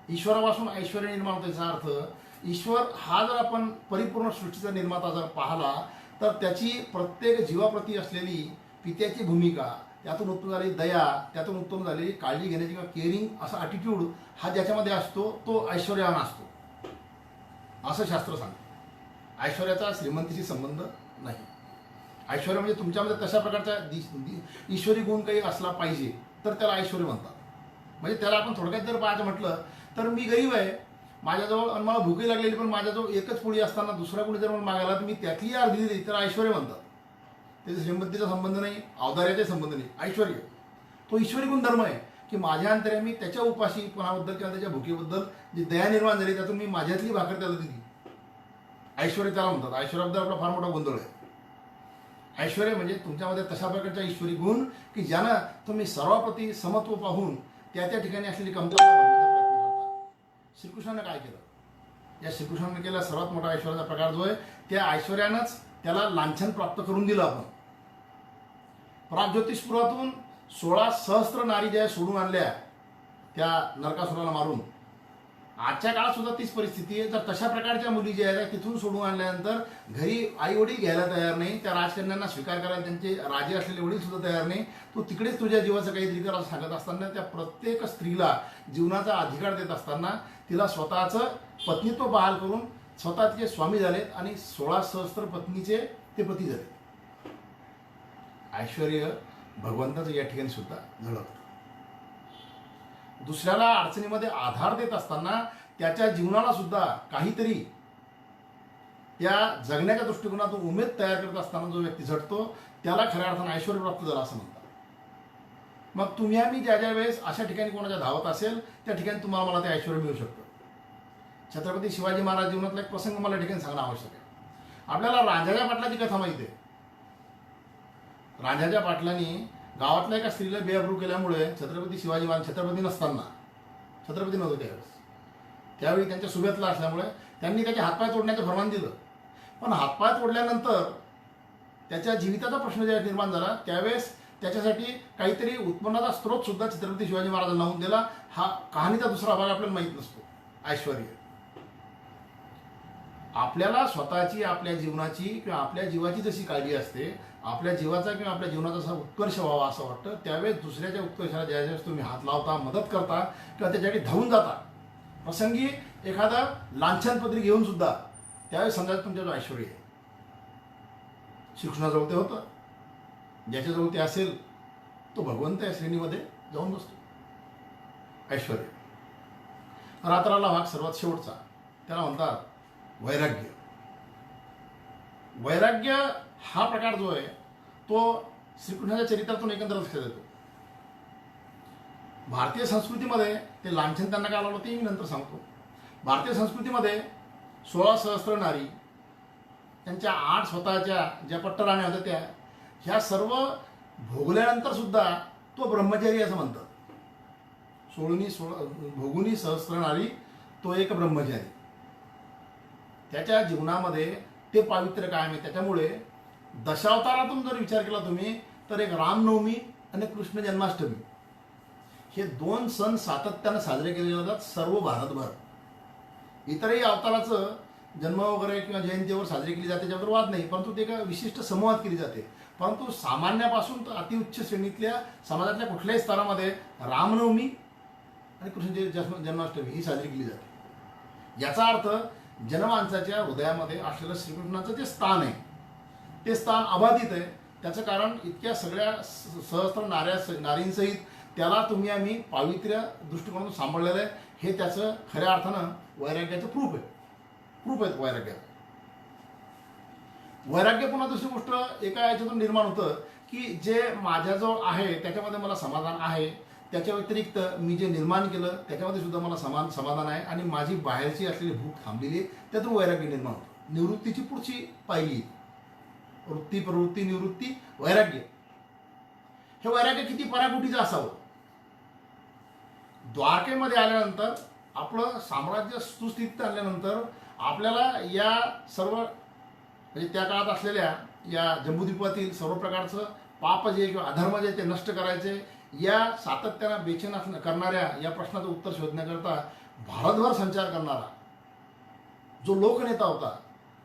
ईश्वरापासून ऐश्वर्य निर्माण होतं याचा अर्थ ईश्वर हा जर आपण परिपूर्ण सृष्टीचा निर्माता जर पाहिला तर त्याची प्रत्येक जीवाप्रती असलेली पित्याची भूमिका, त्यातून उत्पन्न झालेली दया, त्यातून उत्पन्न झालेली काळजी घेण्याची किंवा केअरिंग असा ॲटिट्यूड हा ज्याच्यामध्ये असतो तो ऐश्वर्यवान असतो. असं शास्त्र सांगतं. ऐश्वर्याचा श्रीमंतीशी संबंध नाही. ऐश्वर्य म्हणजे तुमच्यामध्ये तशा प्रकारचा ईश्वरी गुण काही असला पाहिजे तर त्याला ऐश्वर्य म्हणतात. म्हणजे त्याला आपण थोडक्यात जर पाहायचं म्हटलं तर मी गरीब आहे, माझ्याजवळ आणि मला भूकही लागलेली, पण माझ्याजवळ एकच पोळी असताना दुसरा कोणी जर मला मागायला तर मी त्यातली अर्धी दिली तर ऐश्वर्य म्हणतात. त्याचा श्रीमंतीचा संबंध नाही, औदार्याचा संबंध नाही. ऐश्वर्य तो ईश्वरी गुणधर्म आहे की माझ्या अंतरे मी त्याच्या उपाशीपणाबद्दल किंवा त्याच्या भुकेबद्दल जी दया निर्माण झाली त्यातून मी माझ्यातली भाकर त्याला दिली. ऐश्वर्य त्याला म्हणतात. ऐश्वर्याबद्दल आपला फार मोठा गोंधळ आहे. ऐश्वर्य म्हणजे तुमच्यामध्ये तशा प्रकारचा ईश्वरी गुण की ज्यानं तुम्ही सर्वाप्रती समत्व पाहून त्या त्या ठिकाणी असलेली कमतरता भरण्याचा प्रयत्न करता. श्रीकृष्णाने काय केलं? या श्रीकृष्णाने केलेला सर्वात मोठा ऐश्वर्याचा प्रकार जो आहे त्या ऐश्वर्यानंच त्याला लांछन प्राप्त करून दिलं. आपण प्राग्ज्योतिषपुरातून 16 सहस्त्र नारी ज्या सोडून आणल्या त्या नरकासुराला मारून, आजच्या काळात सुद्धा तीच परिस्थिती आहे. तर तशा प्रकारच्या मुली ज्या आहेत तिथून सोडून आणल्यानंतर घरी आई वडील घ्यायला तयार नाही, त्या राजकन्यांना स्वीकार करायला त्यांचे राजे असलेले वडील सुद्धा तयार नाही. तू तिकडेच तुझ्या जीवाचं काहीतरी कर असं सांगत असताना त्या प्रत्येक स्त्रीला जीवनाचा अधिकार देत असताना तिला स्वतःचं पत्नीत्व बहाल करून स्वतः तिचे स्वामी झालेत आणि 16 सहस्त्र पत्नीचे ते पती झाले. ऐश्वर्य भगवंताचं या ठिकाणी सुद्धा झळकतं. दुसऱ्याला अडचणीमध्ये आधार देत असताना त्याच्या जीवनाला सुद्धा काहीतरी त्या जगण्याच्या दृष्टिकोनातून उमेद तयार करत असताना जो व्यक्ती झटतो त्याला खऱ्या अर्थानं ऐश्वर्य प्राप्त झालं असं म्हणतात. मग तुम्ही आम्ही ज्या ज्या वेळेस अशा ठिकाणी कोणाच्या धावत असेल त्या ठिकाणी तुम्हाला मला ते ऐश्वर्य मिळू शकतं. छत्रपती शिवाजी महाराज जीवनातला एक प्रसंग मला ठिकाणी सांगणं आवश्यक आहे. आपल्याला रांझाच्या पाटलाची कथा माहिती आहे. रांझाच्या पाटलांनी गावातल्या एका स्त्रीला बेअब्रू केल्यामुळे छत्रपती शिवाजी महाराज छत्रपती नसताना, छत्रपती नव्हते त्यावेळेस, त्यावेळी त्यांच्या सुभ्यातला असल्यामुळे त्यांनी त्याचे हातपाय तोडण्याचं फरमान दिलं. पण हातपाय तोडल्यानंतर त्याच्या जीविताचा प्रश्न जेव्हा निर्माण झाला त्यावेळेस त्याच्यासाठी काहीतरी उत्पन्नाचा स्रोत सुद्धा छत्रपती शिवाजी महाराजांना लावून दिला. हा कहाणीचा दुसरा भाग आपल्याला माहीत नसतो. ऐश्वर्य आपल्याला स्वतःची, आपल्या जीवनाची किंवा आपल्या जीवाची जशी काळजी असते, आपल्या जीवाचा किंवा आपल्या जीवनाचा असा उत्कर्ष व्हावा असं वाटतं, त्यावेळेस दुसऱ्याच्या उत्कर्षाला ज्यावेळेस तुम्ही हात लावता, मदत करता किंवा त्याच्याकडे धावून जाता, प्रसंगी एखादा लांछनपत्री घेऊन सुद्धा, त्यावेळेस समजा तुमच्याजवळ ऐश्वर्य आहे. श्रीकृष्णाजवळ ते होतं. ज्याच्याजवळ ते असेल तो भगवंत या श्रेणीमध्ये जाऊन बसतो. ऐश्वर्य. रात्राला भाग सर्वात शेवटचा त्याला म्हणतात वैराग्य. वैराग्य हा प्रकार जो आहे तो श्रीकृष्णाच्या चरित्रातून एकंदर लक्षात येतो. भारतीय संस्कृतीमध्ये ते लांछन त्यांना काय लावलं ते मी नंतर सांगतो. भारतीय संस्कृतीमध्ये 16 सहस्त्र नारी, त्यांच्या 8 स्वतःच्या ज्या पट्टराण्या होत्या त्या, ह्या सर्व भोगल्यानंतर सुद्धा तो ब्रह्मचारी असं म्हणतात. 16 भोगुनी सहस्त्र नारी तो एक ब्रह्मचारी. त्याच्या जीवनामध्ये ते पावित्र्य कायम आहे. त्याच्यामुळे दशावतारातून जर विचार केला तुम्ही तर एक रामनवमी आणि कृष्ण जन्माष्टमी हे 2 सण सातत्यानं साजरे केले जातात सर्व भारतभर. इतरही अवताराचं जन्म वगैरे किंवा जयंतीवर साजरी केली जाते त्याच्यावर वाद नाही, परंतु ते एका विशिष्ट समूहात केली जाते. परंतु सामान्यापासून तर अतिउच्च श्रेणीतल्या समाजातल्या कुठल्याही स्तरामध्ये रामनवमी आणि कृष्ण जन्माष्टमी ही साजरी केली जाते. याचा अर्थ जनमानसाच्या हृदयामध्ये असलेलं श्रीकृष्णाचं जे स्थान आहे ते स्थान अबाधित आहे. त्याचं कारण इतक्या सगळ्या सहस्त्र नारींसहित त्याला तुम्ही आम्ही पावित्र्य दृष्टिकोनातून सांभाळलेलं आहे. हे त्याचं खऱ्या अर्थानं वैराग्याचं प्रूफ आहे. प्रूफ आहेत वैराग्याचं. वैराग्य पुन्हा दुसरी गोष्ट एका याच्यातून निर्माण होतं की जे माझ्याजवळ आहे त्याच्यामध्ये मला समाधान आहे, त्याच्या व्यतिरिक्त मी जे निर्माण केलं त्याच्यामध्ये सुद्धा मला समाधान आहे आणि माझी बाहेरची असलेली भूक थांबलेली आहे, त्यातून वैराग्य निर्माण होतं. निवृत्तीची पुढची पायरी वृत्ती, प्रवृत्ती, निवृत्ती, वैराग्य. हे वैराग्य किती पराकुटीचं असावं. द्वारकेमध्ये आल्यानंतर आपलं साम्राज्य सुस्थितीत आणल्यानंतर आपल्याला या सर्व म्हणजे त्या काळात असलेल्या या जम्बूद्वीपातील सर्व प्रकारचं पाप जे किंवा अधर्म जे ते नष्ट करायचे, या सातत्यानं बेचैन करणाऱ्या या प्रश्नाचं उत्तर शोधण्याकरता भारतभर संचार करणारा जो लोकनेता होता,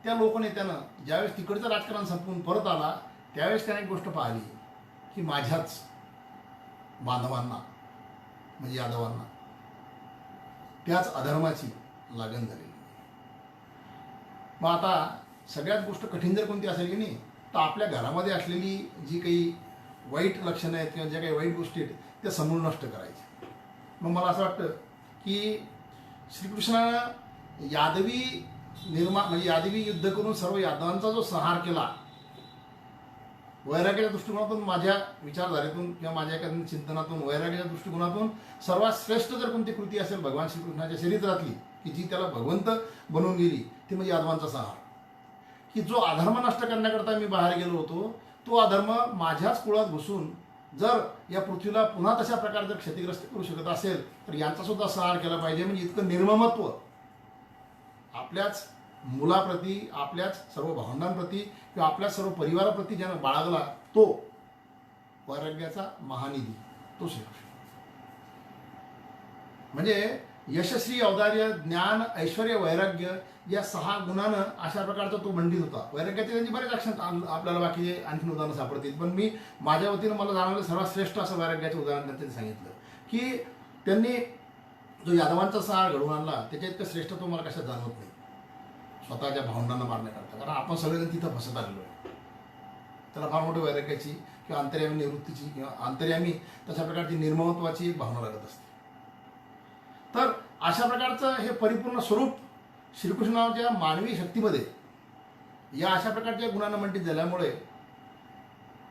त्या लोकनेत्यानं ज्यावेळेस तिकडचं राजकारण संपवून परत आला त्यावेळेस त्याने एक गोष्ट पाहिली की माझ्याच बांधवांना म्हणजे यादवांना त्याच अधर्माची लागण झालेली. मग आता सगळ्यात गोष्ट कठीण जर कोणती असेल की नाही, तर आपल्या घरामध्ये असलेली जी काही वाईट लक्षणं आहेत किंवा ज्या काही वाईट गोष्टी आहेत त्या समूळ नष्ट करायच्या. मग मला असं वाटतं की श्रीकृष्णानं म्हणजे यादवी युद्ध करून सर्व यादवांचा जो संहार केला, वैराग्याच्या दृष्टिकोनातून, माझ्या विचारधारेतून किंवा माझ्या एखाद्या चिंतनातून वैराग्याच्या दृष्टिकोनातून सर्वात श्रेष्ठ जर कोणती कृती असेल भगवान श्रीकृष्णाच्या चरित्रातली की जी त्याला भगवंत बनवून गेली, ती म्हणजे यादवांचा संहार. की जो अधर्म नष्ट करण्याकरता मी बाहेर गेलो होतो, तो अधर्म माझ्याच कुळात घुसून जर या पृथ्वीला पुन्हा तशा प्रकारे जर क्षतिग्रस्त करू शकत असेल तर यांचा सुद्धा संहार केला पाहिजे. म्हणजे इतकं निर्ममत्व आपल्याच मुलाप्रती, आपल्याच सर्व भावंडांप्रती किंवा आपल्या सर्व परिवाराप्रती ज्यानं बाळगला, तो वैराग्याचा महानिधी तो श्रीकृष्ण. म्हणजे यशस्वी, औदार्य, ज्ञान, ऐश्वर्य, वैराग्य या 6 गुणानं अशा प्रकारचा तो मंडित होता. वैराग्याचे त्यांची बरेच लक्षण आपल्याला बाकीचे आणखीन उदाहरणं सापडतील, पण मी माझ्या वतीनं मला जाणवलं सर्वात श्रेष्ठ असं वैराग्याचं उदाहरण त्यांनी सांगितलं की त्यांनी जो यादवांचा संहार घडवून आणला त्याच्या इतकं श्रेष्ठ तो मला कशात जाणवत नाही स्वतःच्या भावंडांना मारण्याकरता. कारण आपण सगळेजण तिथं फसत आलेलो आहे. त्याला फार मोठी वैराग्याची किंवा अंतर्यामी निवृत्तीची किंवा अंतर्यामी तशा प्रकारची निर्ममत्वाची एक भावना लागत असते. तर अशा प्रकारचं हे परिपूर्ण स्वरूप श्रीकृष्णाच्या मानवी शक्तीमध्ये या अशा प्रकारच्या गुणांना मंडित झाल्यामुळे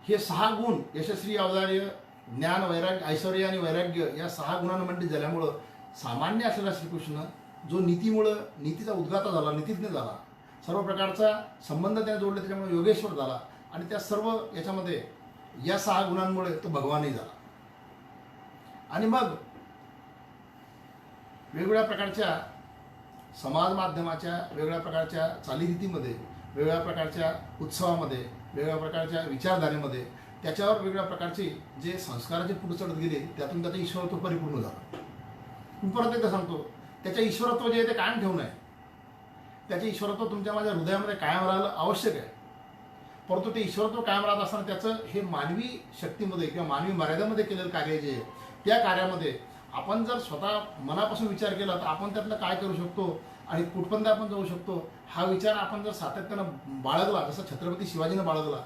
हे 6 गुण यशस्वी, औदार्य, ज्ञान, वैराग्य, ऐश्वर्य आणि वैराग्य या 6 गुणांना मंडित झाल्यामुळं सामान्य असलेला श्रीकृष्ण जो नीतीचा उद्गाता झाला, नीतिज्ञ झाला, सर्व प्रकारचा संबंध त्याने जोडले, त्याच्यामुळे योगेश्वर झाला आणि त्या सर्व याच्यामध्ये या 6 गुणांमुळे तो भगवानही झाला. आणि मग वेगवेगळ्या प्रकारच्या समाज माध्यमाच्या, वेगवेगळ्या प्रकारच्या चालीरीतीमध्ये, वेगवेगळ्या प्रकारच्या उत्सवामध्ये, वेगवेगळ्या प्रकारच्या विचारधारेमध्ये त्याच्यावर वेगवेगळ्या प्रकारचे जे संस्काराचे पुढे चढत गेले, त्यातून त्याचं ईश्वरत्व परिपूर्ण झालं. मी परत एकदा सांगतो, त्याच्या ईश्वरत्व जे आहे ते कायम ठेवणं आहे. त्याचे ईश्वरत्व तुमच्या माझ्या हृदयामध्ये कायम राहिलं आवश्यक आहे. परंतु ते ईश्वरत्व कायम राहत असताना त्याचं हे मानवी शक्तीमध्ये किंवा मानवी मर्यादेमध्ये केलेलं कार्य जे आहे त्या कार्यामध्ये आपण जर स्वतः मनापासून विचार केला तर आपण त्यातलं काय करू शकतो आणि कुठपर्यंत आपण जाऊ शकतो हा विचार आपण जर सातत्यानं बाळगला, जसं छत्रपती शिवाजीनं बाळगला,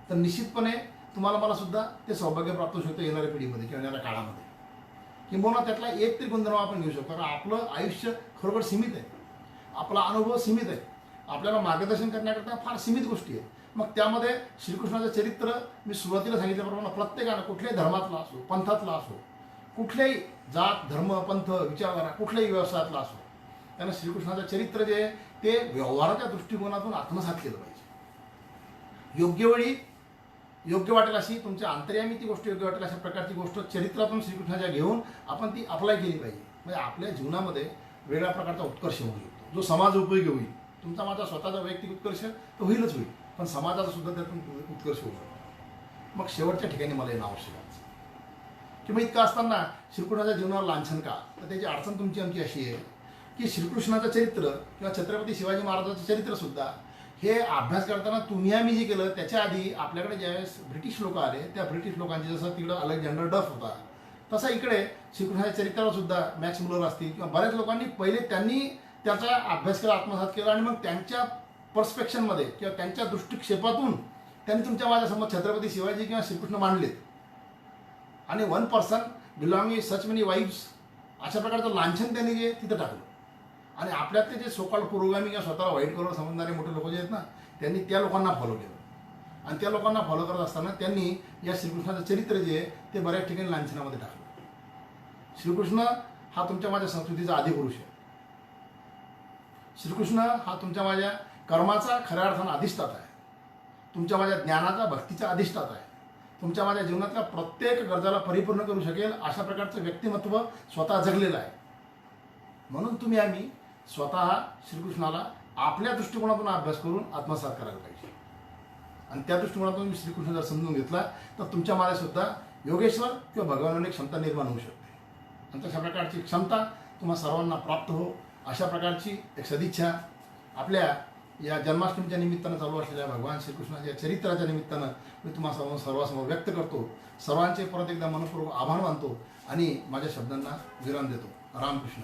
तर निश्चितपणे तुम्हाला मला सुद्धा ते सौभाग्य प्राप्त होऊ शकतं येणाऱ्या पिढीमध्ये किंवा येणाऱ्या काळामध्ये. किंबहुना त्यातला एक तरी गुणधर्म आपण घेऊ शकतो. कारण आपलं आयुष्य खरोखर सीमित आहे, आपला अनुभव सीमित आहे, आपल्याला मार्गदर्शन करण्याकरता फार सीमित गोष्टी आहेत. मग त्यामध्ये श्रीकृष्णाचं चरित्र मी सुरुवातीला सांगितल्याप्रमाणे प्रत्येकानं कुठल्याही धर्मातला असो, पंथातला असो, कुठल्याही जात, धर्म, पंथ, विचारधारा, कुठल्याही व्यवसायातला असो, त्यानं श्रीकृष्णाचं चरित्र जे आहे ते व्यवहाराच्या दृष्टिकोनातून आत्मसात केलं पाहिजे. योग्य वेळी योग्य वाटेल अशी, तुमच्या अंतर्यामी ती गोष्ट योग्य वाटेल अशा प्रकारची गोष्ट चरित्रातून श्रीकृष्णाच्या घेऊन आपण ती अप्लाय केली पाहिजे. म्हणजे आपल्या जीवनामध्ये वेगळ्या प्रकारचा उत्कर्ष होऊ शकतो, जो समाज उपयोगी होईल. तुमचा माझा स्वतःचा वैयक्तिक उत्कर्ष तर होईलच होईल, पण समाजाचा सुद्धा त्यातून उत्कर्ष होऊ शकतो. मग शेवटच्या ठिकाणी मला येणं आवश्यक आहे की मग इतकं असताना श्रीकृष्णाच्या जीवनावर लांछन का? तर त्याची अडचण तुमची आमची अशी आहे की श्रीकृष्णाचं चरित्र किंवा छत्रपती शिवाजी महाराजांचं चरित्रसुद्धा हे अभ्यास करताना तुम्ही आम्ही जे केलं त्याच्या आधी आपल्याकडे ज्यावेळेस ब्रिटिश लोक आले, त्या ब्रिटिश लोकांची जसं तिकडं अलेक्झांडर डफ होता तसा इकडे श्रीकृष्णाच्या चरित्रावर सुद्धा मॅक्स मुलर असतील किंवा बऱ्याच लोकांनी पहिले त्यांनी त्याचा अभ्यास केला, आत्मसात केला आणि मग त्यांच्या पर्स्पेक्शनमध्ये किंवा त्यांच्या दृष्टिक्षेपातून त्यांनी तुमच्या माझ्यासमोर छत्रपती शिवाजी किंवा श्रीकृष्ण मांडलेत. आणि 1 पर्सन बिलॉंगिंग सच मेनी वाईफ्स अशा प्रकारचं लांछन त्यांनी जे तिथं टाकलं. आणि आपल्यातले जे सोकाल पुरोगामी किंवा स्वतःला वाईट करून समजणारे मोठे लोक जे आहेत ना, त्यांनी त्या लोकांना फॉलो केलं आणि त्या लोकांना फॉलो करत असताना त्यांनी या श्रीकृष्णाचं चरित्र जे आहे ते बऱ्याच ठिकाणी लांछनामध्ये टाकलं. श्रीकृष्ण हा तुमच्या माझ्या संस्कृतीचा आदिपुरुष आहे. श्रीकृष्ण हा तुमच्या माझ्या कर्माचा खऱ्या अर्थानं अधिष्ठाता आहे, तुमच्या माझ्या ज्ञानाचा, भक्तीचा अधिष्ठाता आहे, तुमच्या माझ्या जीवनातल्या प्रत्येक गरजाला परिपूर्ण करू शकेल अशा प्रकारचं व्यक्तिमत्व स्वतः जगलेलं आहे. म्हणून तुम्ही आम्ही स्वतः श्रीकृष्णाला आपल्या दृष्टिकोनातून अभ्यास करून आत्मसात करायला पाहिजे. आणि त्या दृष्टिकोनातून मी श्रीकृष्ण जर समजून घेतला तर तुमच्या माझ्या सुद्धा योगेश्वर किंवा भगवानाने क्षमता निर्माण होऊ शकते. आणि तशा प्रकारची क्षमता तुम्हा सर्वांना प्राप्त हो अशा प्रकारची एक सदिच्छा आपल्या या जन्माष्टमीच्या निमित्तानं चालू असलेल्या भगवान श्रीकृष्णाच्या चरित्राच्या निमित्तानं मी तुम्हा सर्वांसमोर व्यक्त करतो. सर्वांचे परत एकदा मनपूर्वक आभार मानतो आणि माझ्या शब्दांना विराम देतो. रामकृष्ण.